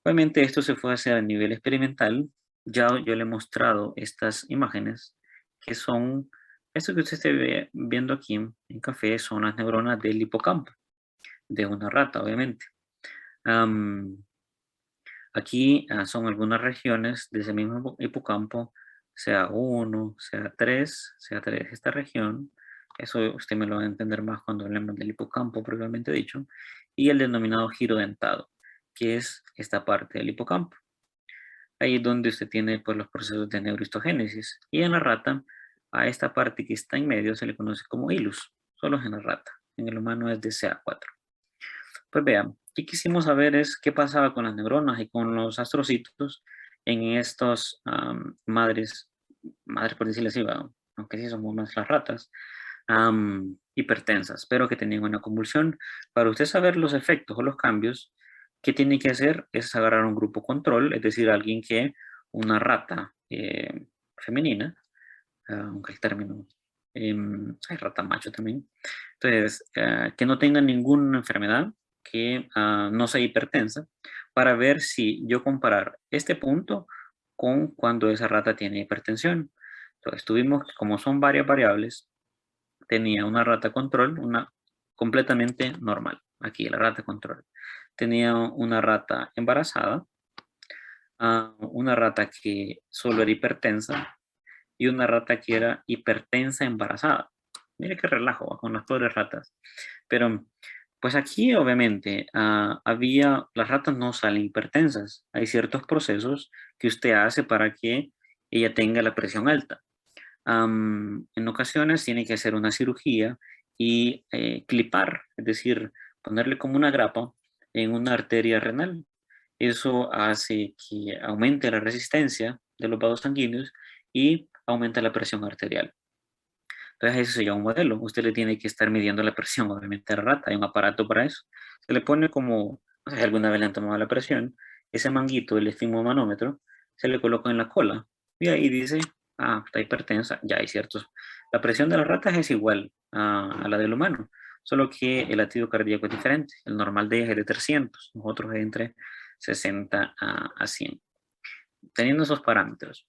Obviamente esto se fue a hacer a nivel experimental. Ya yo le he mostrado estas imágenes que son, esto que usted esté viendo aquí en café son las neuronas del hipocampo, de una rata, obviamente. Aquí son algunas regiones de ese mismo hipocampo, sea 1, sea 3 esta región. Eso usted me lo va a entender más cuando hablemos del hipocampo, propiamente dicho. Y el denominado giro dentado, que es esta parte del hipocampo. Ahí es donde usted tiene pues, los procesos de neurohistogénesis. Y en la rata, a esta parte que está en medio se le conoce como hilus. Solo es en la rata. En el humano es de CA4. Pues vean, aquí quisimos saber es qué pasaba con las neuronas y con los astrocitos en estos madres por decirlo así, aunque sí somos más las ratas, hipertensas, pero que tenían una convulsión. Para usted saber los efectos o los cambios, ¿qué tiene que hacer? Es agarrar un grupo control, es decir, alguien que, una rata femenina, aunque el término, hay rata macho también, entonces, que no tenga ninguna enfermedad, que no sea hipertensa, para ver si yo comparar este punto con cuando esa rata tiene hipertensión. Entonces, tuvimos, como son varias variables, tenía una rata control, una completamente normal. Aquí la rata control. Tenía una rata embarazada, una rata que solo era hipertensa y una rata que era hipertensa embarazada. Mire qué relajo con las pobres ratas. Pero pues aquí obviamente las ratas no salen hipertensas. Hay ciertos procesos que usted hace para que ella tenga la presión alta. En ocasiones tiene que hacer una cirugía y clipar, es decir, ponerle como una grapa en una arteria renal. Eso hace que aumente la resistencia de los vasos sanguíneos y aumenta la presión arterial. Entonces eso sería un modelo. Usted le tiene que estar midiendo la presión, obviamente, a la rata. Hay un aparato para eso. Se le pone como, no sé si alguna vez le han tomado la presión, ese manguito, el esfigmomanómetro, se le coloca en la cola y ahí dice, está hipertensa, ya hay ciertos. La presión de las ratas es igual a la del humano, solo que el latido cardíaco es diferente. El normal de ellas es de 300, nosotros es entre 60 a 100. Teniendo esos parámetros.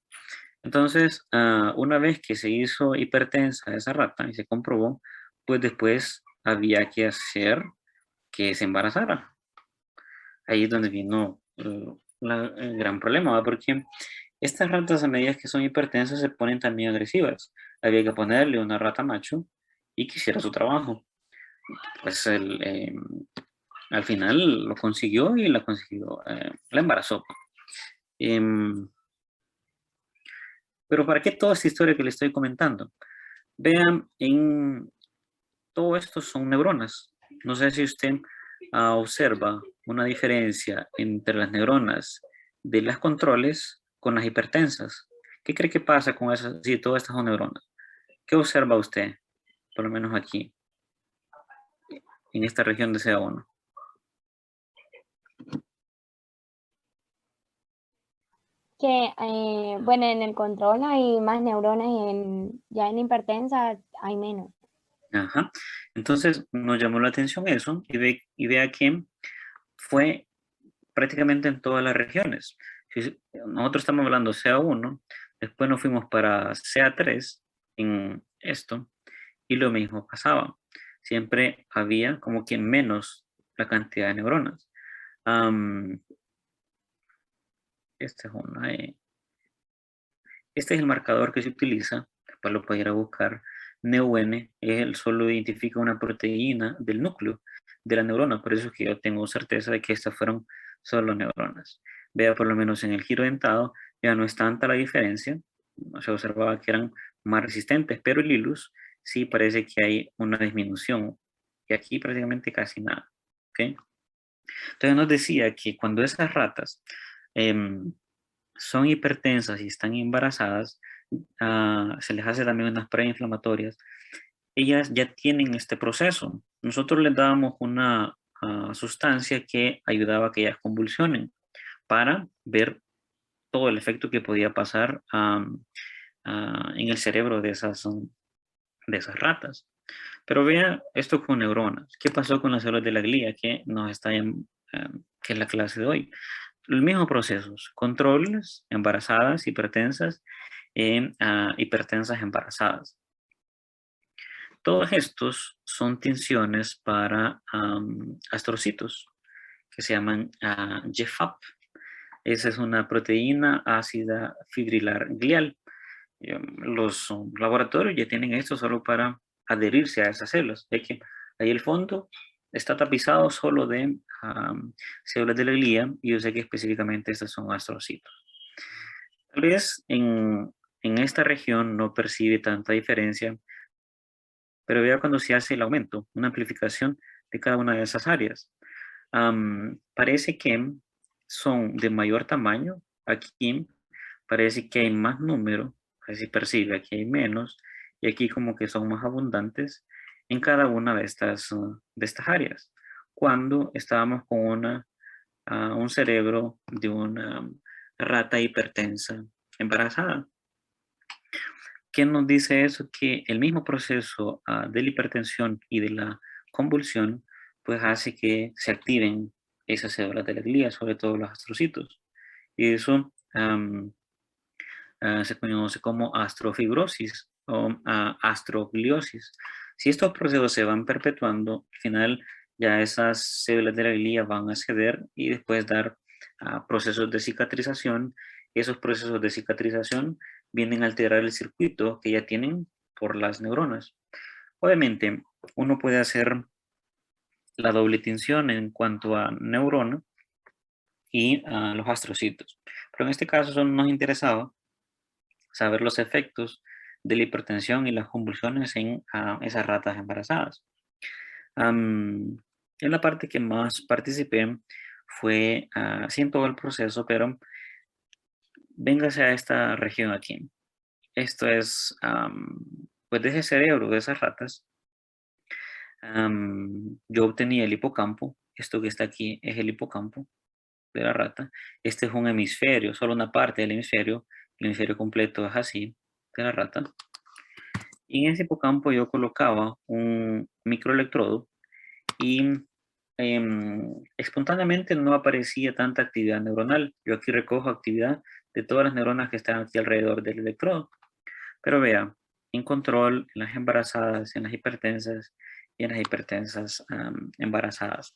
Entonces, una vez que se hizo hipertensa esa rata y se comprobó, pues después había que hacer que se embarazara. Ahí es donde vino el gran problema, ¿verdad? Porque estas ratas a medida que son hipertensas se ponen también agresivas. Había que ponerle una rata macho y que hiciera su trabajo. Pues al final lo consiguió y la consiguió, la embarazó. Em, pero ¿para qué toda esta historia que le estoy comentando? Vean, en todo esto son neuronas. No sé si usted observa una diferencia entre las neuronas de las controles con las hipertensas. ¿Qué cree que pasa con esas? Sí, todas estas son neuronas. ¿Qué observa usted, por lo menos aquí, en esta región de CA1? Que, bueno, en el control hay más neuronas y ya en hipertensa hay menos. Ajá. Entonces nos llamó la atención eso y vea que fue prácticamente en todas las regiones. Si nosotros estamos hablando CA1, después nos fuimos para CA3 en esto, y lo mismo pasaba. Siempre había como que menos la cantidad de neuronas. Este es este es el marcador que se utiliza, después lo puede ir a buscar. NeuN, él solo identifica una proteína del núcleo de la neurona, por eso es que yo tengo certeza de que estas fueron solo neuronas. Vea, por lo menos en el giro dentado ya no es tanta la diferencia, se observaba que eran más resistentes, pero el hilus sí parece que hay una disminución, y aquí prácticamente casi nada. ¿Okay? Entonces nos decía que cuando esas ratas son hipertensas y están embarazadas, se les hace también unas preinflamatorias, ellas ya tienen este proceso. Nosotros les dábamos una sustancia que ayudaba a que ellas convulsionen para ver todo el efecto que podía pasar en el cerebro de esas ratas. Pero vea esto con neuronas. ¿Qué pasó con las células de la glía que nos está que es la clase de hoy? Los mismos procesos, controles, embarazadas, hipertensas, hipertensas embarazadas. Todos estos son tensiones para astrocitos, que se llaman GFAP. Esa es una proteína ácida fibrilar glial. Los laboratorios ya tienen esto solo para adherirse a esas células. Es que ahí el fondo está tapizado solo de células de la glía, y yo sé que específicamente estas son astrocitos. Tal vez en esta región no percibe tanta diferencia, pero vea cuando se hace el aumento, una amplificación de cada una de esas áreas. Parece que son de mayor tamaño. Aquí parece que hay más número, así percibe, aquí hay menos, y aquí como que son más abundantes en cada una de estas áreas. Cuando estábamos con una un cerebro de una rata hipertensa embarazada. ¿Qué nos dice eso? Que el mismo proceso de la hipertensión y de la convulsión, pues hace que se activen esas células de la glía, sobre todo los astrocitos. Y eso se conoce como astrofibrosis o astrogliosis. Si estos procesos se van perpetuando, al final ya esas células de la glía van a ceder y después dar procesos de cicatrización. Esos procesos de cicatrización vienen a alterar el circuito que ya tienen por las neuronas. Obviamente, uno puede hacer la doble tinción en cuanto a neurona y a los astrocitos. Pero en este caso solo nos interesaba saber los efectos de la hipertensión y las convulsiones en esas ratas embarazadas. En la parte que más participé fue así en todo el proceso, pero véngase a esta región aquí. Esto es, pues de ese cerebro, de esas ratas, yo obtenía el hipocampo. Esto que está aquí es el hipocampo de la rata. Este es un hemisferio, solo una parte del hemisferio. El hemisferio completo es así, de la rata. Y en ese hipocampo yo colocaba un microelectrodo y espontáneamente no aparecía tanta actividad neuronal. Yo aquí recojo actividad de todas las neuronas que están aquí alrededor del electrodo. Pero vea, en control, en las embarazadas, en las hipertensas y en las hipertensas embarazadas.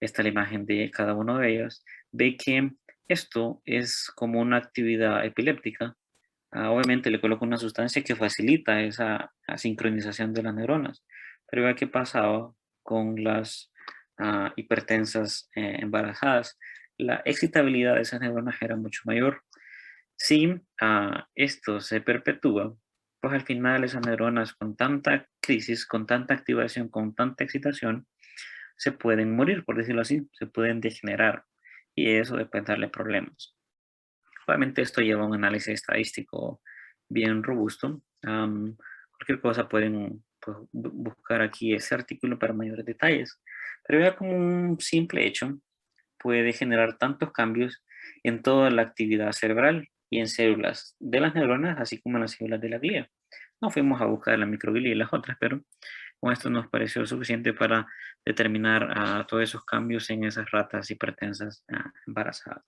Esta es la imagen de cada uno de ellas. Ve que esto es como una actividad epiléptica. Obviamente le coloco una sustancia que facilita esa sincronización de las neuronas. Pero vea qué pasaba con las hipertensas embarazadas. La excitabilidad de esas neuronas era mucho mayor. Si esto se perpetúa, pues al final esas neuronas con tanta crisis, con tanta activación, con tanta excitación, se pueden morir, por decirlo así, se pueden degenerar y eso puede darle problemas. Obviamente esto lleva a un análisis estadístico bien robusto. Cualquier cosa pueden pues, buscar aquí ese artículo para mayores detalles. Pero vea como un simple hecho puede generar tantos cambios en toda la actividad cerebral y en células de las neuronas, así como en las células de la glía. No fuimos a buscar la microglía y las otras, pero con esto nos pareció suficiente para determinar todos esos cambios en esas ratas hipertensas embarazadas.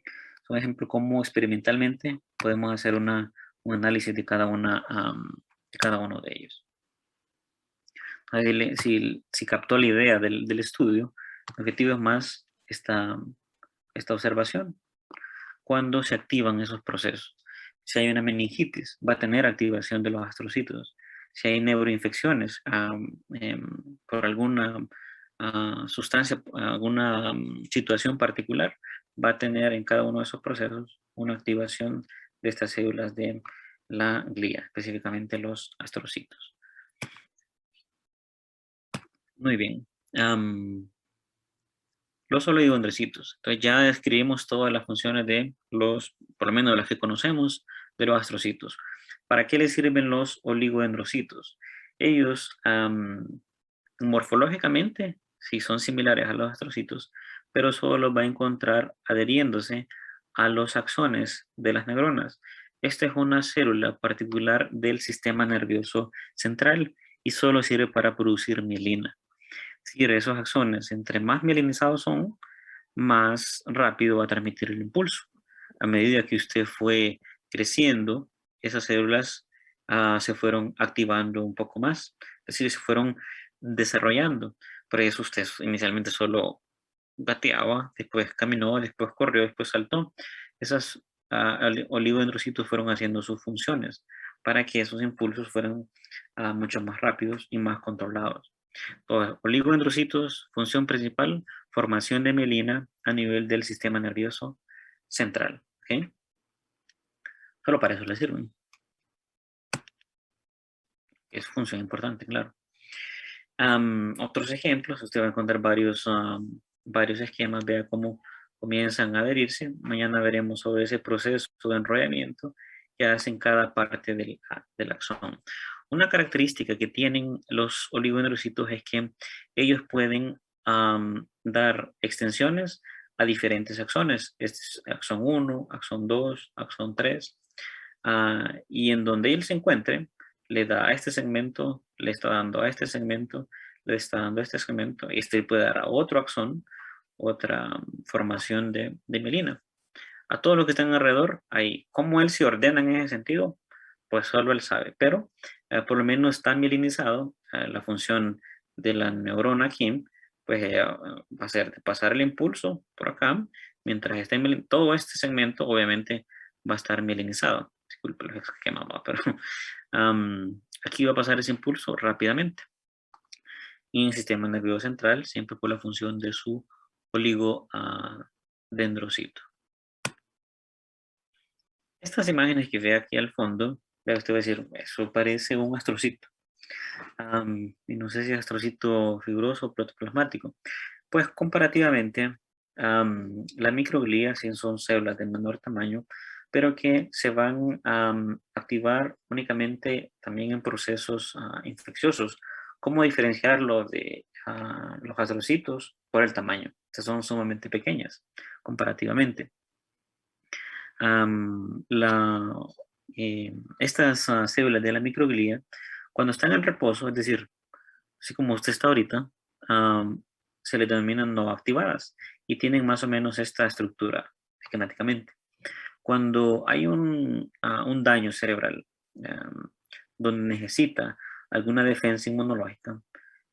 Es un ejemplo cómo experimentalmente podemos hacer un análisis de cada uno de ellos. Si captó la idea del estudio, el objetivo es más esta observación. Cuando se activan esos procesos. Si hay una meningitis, va a tener activación de los astrocitos. Si hay neuroinfecciones por alguna sustancia, alguna situación particular, va a tener en cada uno de esos procesos una activación de estas células de la glía, específicamente los astrocitos. Muy bien. Los oligodendrocitos. Entonces ya describimos todas las funciones de por lo menos de las que conocemos, de los astrocitos. ¿Para qué les sirven los oligodendrocitos? Ellos morfológicamente sí son similares a los astrocitos, pero solo los va a encontrar adheriéndose a los axones de las neuronas. Esta es una célula particular del sistema nervioso central y solo sirve para producir mielina. Si esos axones, entre más mielinizados son, más rápido va a transmitir el impulso. A medida que usted fue creciendo, esas células se fueron activando un poco más, es decir, se fueron desarrollando. Por eso usted inicialmente solo gateaba, después caminó, después corrió, después saltó. Esas oligodendrocitos fueron haciendo sus funciones para que esos impulsos fueran mucho más rápidos y más controlados. Oligodendrocitos, función principal, formación de mielina a nivel del sistema nervioso central. ¿Okay? Solo para eso le sirven. Es función importante, claro. Otros ejemplos, usted va a encontrar varios esquemas, vea cómo comienzan a adherirse. Mañana veremos sobre ese proceso de enrollamiento que hacen cada parte del axón. Una característica que tienen los oligodendrocitos es que ellos pueden dar extensiones a diferentes axones. Este es axón 1, axón 2, axón 3. Y en donde él se encuentre, le da a este segmento, le está dando a este segmento, le está dando a este segmento, y este puede dar a otro axón, otra formación de mielina. A todo lo que están alrededor, ahí, cómo él se ordena en ese sentido, pues solo él sabe, pero por lo menos está mielinizado. La función de la neurona aquí, pues va a ser de pasar el impulso por acá, mientras esté todo este segmento obviamente va a estar mielinizado. Disculpe lo que quemaba, pero aquí va a pasar ese impulso rápidamente. Y en el sistema nervioso central, siempre por la función de su oligodendrocito. Estas imágenes que ve aquí al fondo, usted va a decir, eso parece un astrocito. Y no sé si es astrocito fibroso o protoplasmático. Pues comparativamente, las microglía sí son células de menor tamaño, pero que se van a activar únicamente también en procesos infecciosos. ¿Cómo diferenciarlo de los astrocitos? Por el tamaño. Estas son sumamente pequeñas comparativamente. Estas células de la microglía, cuando están en reposo, es decir, así como usted está ahorita, se les denominan no activadas y tienen más o menos esta estructura esquemáticamente. Cuando hay un daño cerebral donde necesita alguna defensa inmunológica,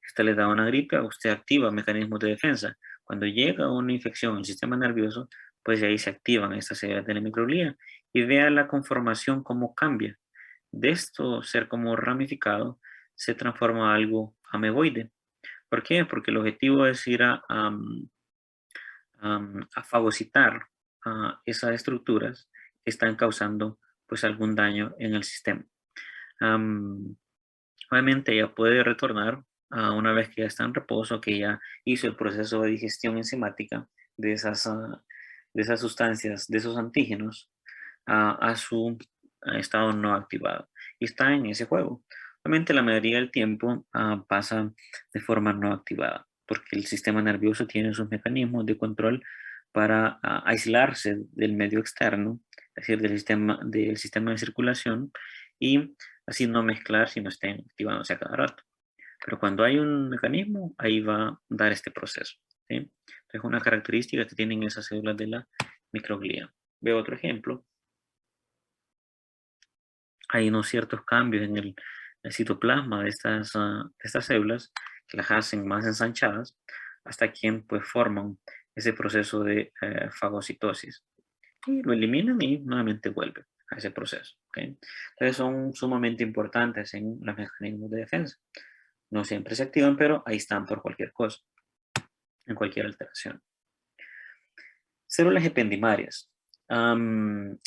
usted le da una gripe, usted activa mecanismos de defensa. Cuando llega una infección en el sistema nervioso, pues ahí se activan estas células de la microglía y vea la conformación cómo cambia. De esto ser como ramificado, se transforma a algo ameboide. ¿Por qué? Porque el objetivo es ir a fagocitar esas estructuras que están causando pues algún daño en el sistema. Obviamente ya puede retornar una vez que ya está en reposo, que ya hizo el proceso de digestión enzimática de esas sustancias, de esos antígenos, a su estado no activado. Y está en ese juego. Obviamente la mayoría del tiempo pasa de forma no activada, porque el sistema nervioso tiene sus mecanismos de control para aislarse del medio externo, es decir, del sistema de circulación, y así no mezclar si no estén activándose a cada rato. Pero cuando hay un mecanismo, ahí va a dar este proceso, ¿sí? Entonces, una característica que tienen esas células de la microglía. Veo otro ejemplo. Hay unos ciertos cambios en el citoplasma de estas células que las hacen más ensanchadas hasta que pues forman ese proceso de fagocitosis. Y lo eliminan y nuevamente vuelve a ese proceso. ¿Okay? Entonces son sumamente importantes en los mecanismos de defensa. No siempre se activan, pero ahí están por cualquier cosa, en cualquier alteración. Células ependimarias.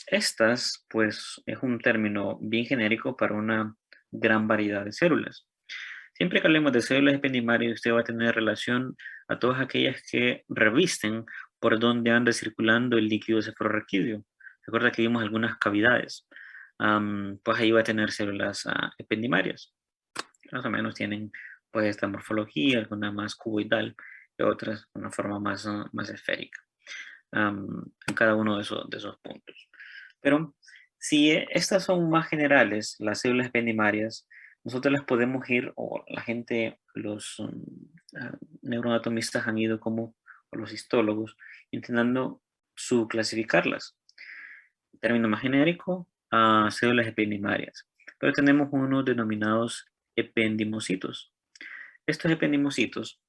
Estas, pues, es un término bien genérico para una gran variedad de células. Siempre que hablemos de células ependimarias, usted va a tener relación a todas aquellas que revisten por donde anda circulando el líquido cefalorraquídeo. Recuerda que vimos algunas cavidades. Pues ahí va a tener células ependimarias. Más o menos tienen pues esta morfología, alguna más cuboidal y otras una forma más esférica. En cada uno de esos puntos. Pero si estas son más generales, las células ependimarias, nosotros las podemos ir, o la gente, los neuroanatomistas han ido como, o los histólogos, intentando subclasificarlas. Término más genérico, células ependimarias. Pero tenemos unos denominados ependimocitos. Estos ependimocitos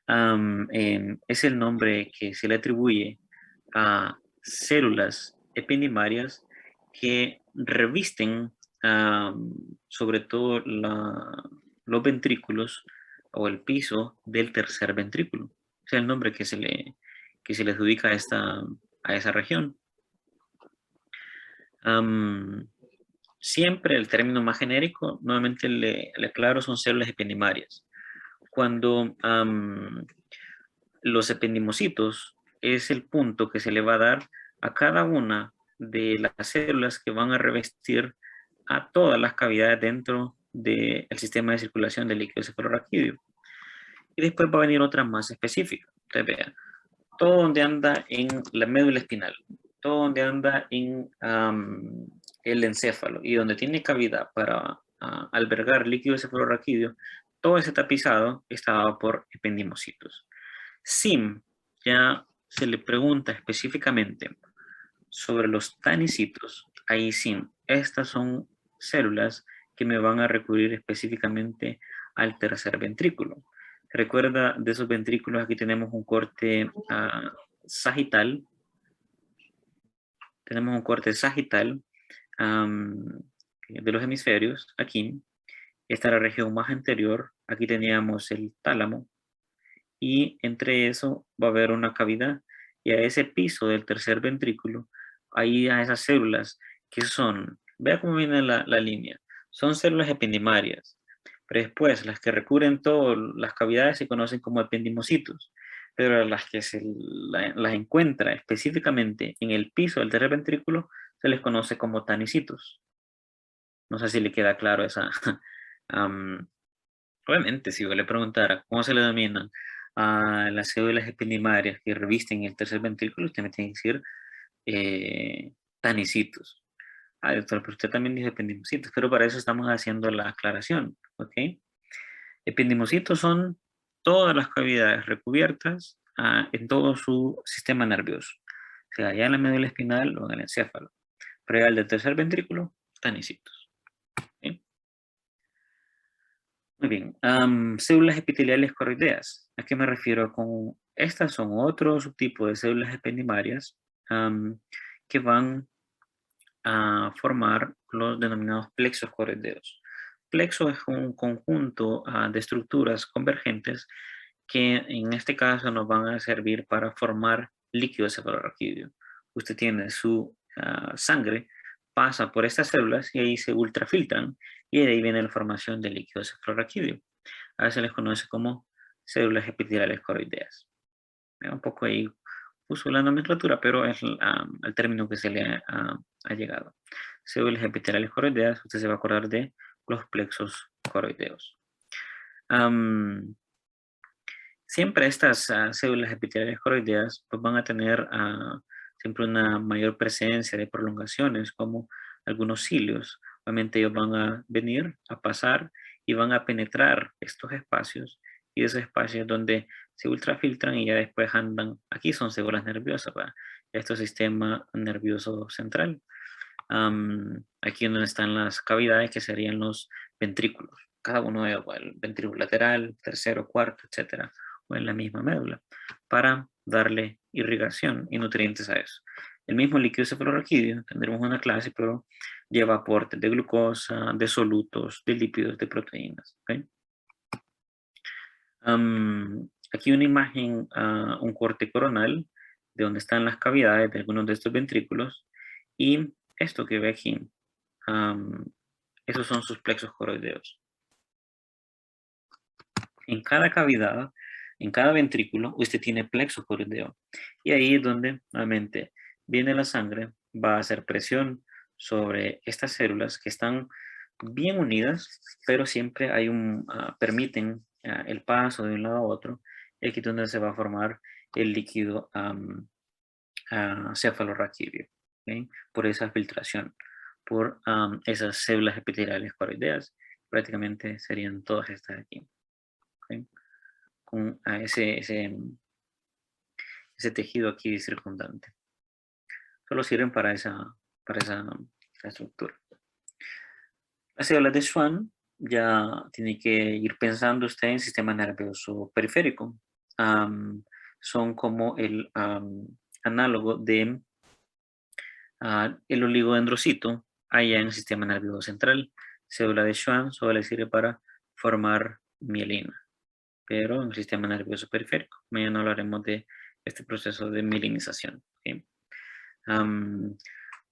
es el nombre que se le atribuye a células ependimarias que revisten sobre todo los ventrículos o el piso del tercer ventrículo. Es el nombre que se le adjudica a esa región. Siempre el término más genérico, nuevamente le aclaro, son células ependimarias. Cuando los ependimocitos es el punto que se le va a dar a cada una de las células que van a revestir a todas las cavidades dentro del sistema de circulación del líquido cefalorraquídeo. Y después va a venir otra más específica. Entonces, vea, todo donde anda en la médula espinal, todo donde anda en el encéfalo y donde tiene cavidad para albergar líquido cefalorraquídeo, todo ese tapizado estaba por ependimocitos. SIM ya se le pregunta específicamente sobre los tanicitos. Ahí sí, estas son células que me van a recurrir específicamente al tercer ventrículo. Recuerda de esos ventrículos, aquí tenemos un corte sagital. Tenemos un corte sagital de los hemisferios, aquí. Esta es la región más anterior. Aquí teníamos el tálamo. Y entre eso va a haber una cavidad. Y a ese piso del tercer ventrículo, ahí a esas células que son, vea cómo viene la línea, son células ependimarias. Pero después, las que recubren todas las cavidades se conocen como ependimocitos. Pero las que las encuentra específicamente en el piso del tercer ventrículo, se les conoce como tanicitos. No sé si le queda claro esa. Obviamente, si yo le preguntara cómo se le denominan a las células ependimarias que revisten el tercer ventrículo, usted me tiene que decir tanicitos. Doctor, pero usted también dijo ependimocitos, pero para eso estamos haciendo la aclaración, ¿ok? Ependimocitos son todas las cavidades recubiertas en todo su sistema nervioso, o sea, ya en la médula espinal o en el encéfalo. Pero ya el del tercer ventrículo, tanicitos. ¿Okay? Muy bien. Células epiteliales coroideas. ¿A qué me refiero con estas? Son otro subtipo de células ependimarias que van a formar los denominados plexos coroideos. Plexo es un conjunto de estructuras convergentes que en este caso nos van a servir para formar líquido cefalorraquídeo. Usted tiene su sangre, pasa por estas células y ahí se ultrafiltran y de ahí viene la formación del líquido cefalorraquídeo. A veces les conoce como células epiteliales coroideas. Un poco ahí uso la nomenclatura, pero es el término que se le ha llegado. Células epiteliales coroideas, usted se va a acordar de los plexos coroideos. Siempre estas células epiteliales coroideas pues, van a tener siempre una mayor presencia de prolongaciones, como algunos cilios. Obviamente ellos van a venir a pasar y van a penetrar estos espacios, y esos espacios donde se ultrafiltran y ya después andan, aquí son células nerviosas, ¿verdad? Este sistema nervioso central. Aquí donde están las cavidades que serían los ventrículos, cada uno de ellos, el ventrículo lateral, tercero, cuarto, etcétera, o en la misma médula, para darle irrigación y nutrientes a eso. El mismo líquido cefalorraquídeo, tendremos una clase, pero lleva aportes de glucosa, de solutos, de lípidos, de proteínas. ¿Okay? Aquí una imagen, un corte coronal, de donde están las cavidades de algunos de estos ventrículos, y esto que ve aquí, esos son sus plexos coroideos. En cada cavidad, en cada ventrículo, usted tiene plexo coroideo. Y ahí es donde, nuevamente, viene la sangre, va a hacer presión sobre estas células que están bien unidas, pero siempre hay permiten el paso de un lado a otro. Y aquí es donde se va a formar el líquido cefalorraquídeo, ¿okay? Por esa filtración, por esas células epiteliales coroideas. Prácticamente serían todas estas de aquí. ¿Okay? Con ese tejido aquí circundante. Solo sirven para esa estructura. Las células de Schwann ya tiene que ir pensando usted en sistema nervioso periférico. Son como el análogo de el oligodendrocito allá en el sistema nervioso central. Célula de Schwann solo le sirve para formar mielina, pero en el sistema nervioso periférico. Mañana hablaremos de este proceso de mielinización. ¿Okay?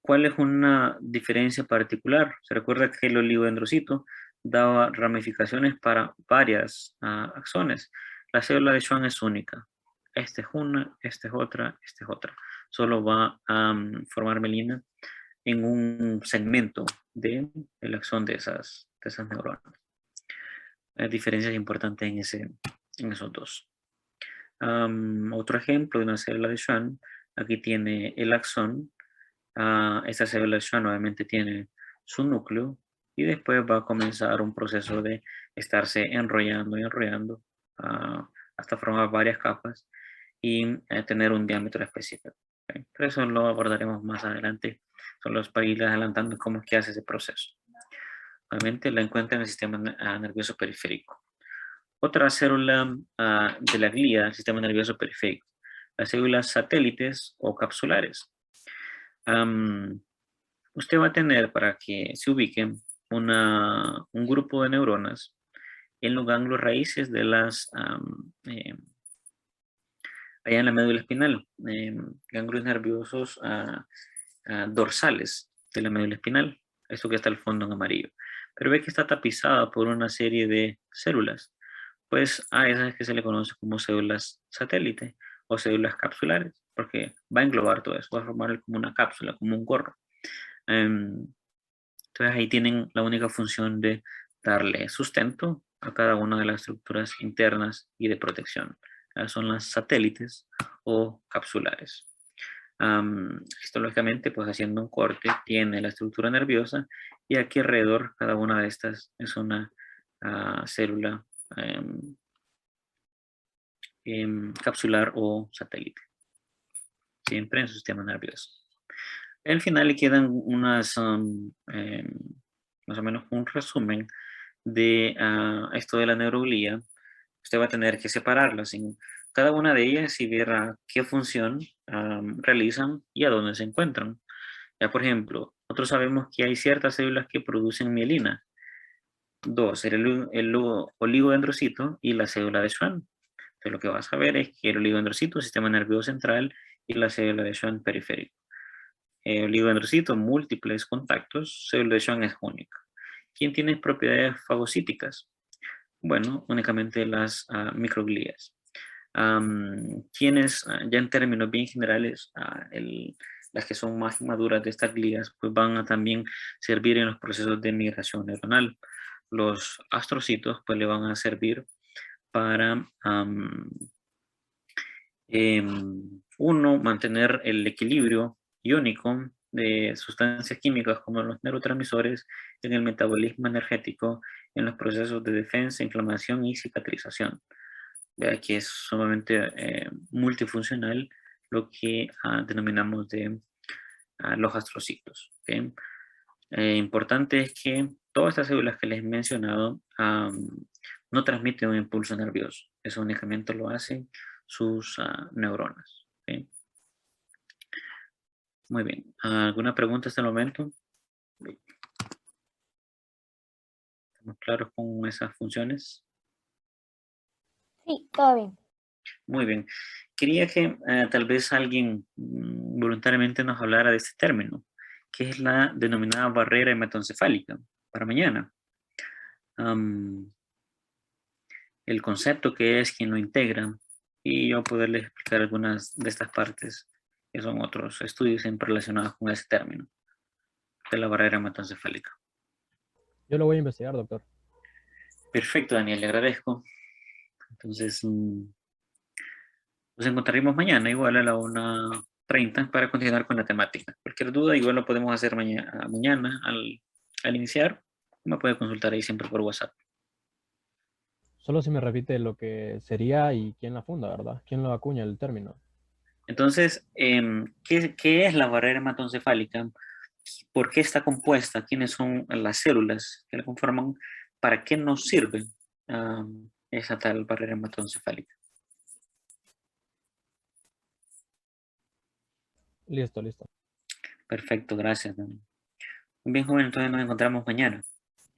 ¿Cuál es una diferencia particular? Se recuerda que el oligodendrocito daba ramificaciones para varias axones. La célula de Schwann es única. Esta es una, esta es otra, esta es otra. Solo va a formar mielina en un segmento del axón de esas neuronas. Hay diferencias importantes en esos dos. Otro ejemplo de una célula de Schwann, aquí tiene el axón. Esta célula de Schwann obviamente tiene su núcleo y después va a comenzar un proceso de estarse enrollando y enrollando hasta formar varias capas y tener un diámetro específico. ¿Okay? Pero eso lo abordaremos más adelante, solo para ir adelantando cómo es que hace ese proceso. Obviamente la encuentra en el sistema nervioso periférico. Otra célula de la glía del sistema nervioso periférico, las células satélites o capsulares. Usted va a tener, para que se ubiquen, un grupo de neuronas en los ganglios raíces de las, allá en la médula espinal, ganglios nerviosos dorsales de la médula espinal, esto que está al fondo en amarillo. Pero ve que está tapizada por una serie de células, pues a esas que se le conoce como células satélite o células capsulares, porque va a englobar todo eso, va a formar como una cápsula, como un gorro. Entonces ahí tienen la única función de darle sustento a cada una de las estructuras internas y de protección. Son las satélites o capsulares. Histológicamente, pues haciendo un corte, tiene la estructura nerviosa y aquí alrededor cada una de estas es una célula capsular o satélite. Siempre en el sistema nervioso. Al final le quedan unas, más o menos un resumen de esto de la neuroglía. Usted va a tener que separarlas en cada una de ellas y ver qué función realizan y a dónde se encuentran. Ya, por ejemplo, nosotros sabemos que hay ciertas células que producen mielina. Dos, el oligodendrocito y la célula de Schwann. Entonces, lo que vas a ver es que el oligodendrocito, sistema nervioso central, y la célula de Schwann periférico. El oligodendrocito, múltiples contactos, célula de Schwann es única. ¿Quién tiene propiedades fagocíticas? Bueno, únicamente las microglías. Quienes, ya en términos bien generales, las que son más maduras de estas glías, pues van a también servir en los procesos de migración neuronal. Los astrocitos, pues le van a servir para, uno, mantener el equilibrio iónico de sustancias químicas como los neurotransmisores en el metabolismo energético, en los procesos de defensa, inflamación y cicatrización. Vea que es sumamente multifuncional lo que denominamos de los astrocitos. ¿Okay? Importante es que todas estas células que les he mencionado no transmiten un impulso nervioso. Eso únicamente lo hacen sus neuronas. ¿Okay? Muy bien. ¿Alguna pregunta hasta el momento? ¿Estamos claros con esas funciones? Sí, todo bien. Muy bien. Quería que tal vez alguien voluntariamente nos hablara de este término, que es la denominada barrera hematoencefálica, para mañana. El concepto que es, quién lo integra, y yo poderles explicar algunas de estas partes, que son otros estudios siempre relacionados con ese término, de la barrera hematoencefálica. Yo lo voy a investigar, doctor. Perfecto, Daniel, le agradezco. Entonces, nos encontraremos mañana, igual a la 1:30, para continuar con la temática. Cualquier duda, igual lo podemos hacer mañana al iniciar. Me puede consultar ahí siempre por WhatsApp. Solo si me repite lo que sería y quién la funda, ¿verdad? ¿Quién lo acuña el término? Entonces, ¿qué es la barrera hematoencefálica? ¿Por qué está compuesta? ¿Quiénes son las células que la conforman? ¿Para qué nos sirve esa tal barrera hematoencefálica? Listo, listo. Perfecto, gracias. Bien, joven, entonces nos encontramos mañana.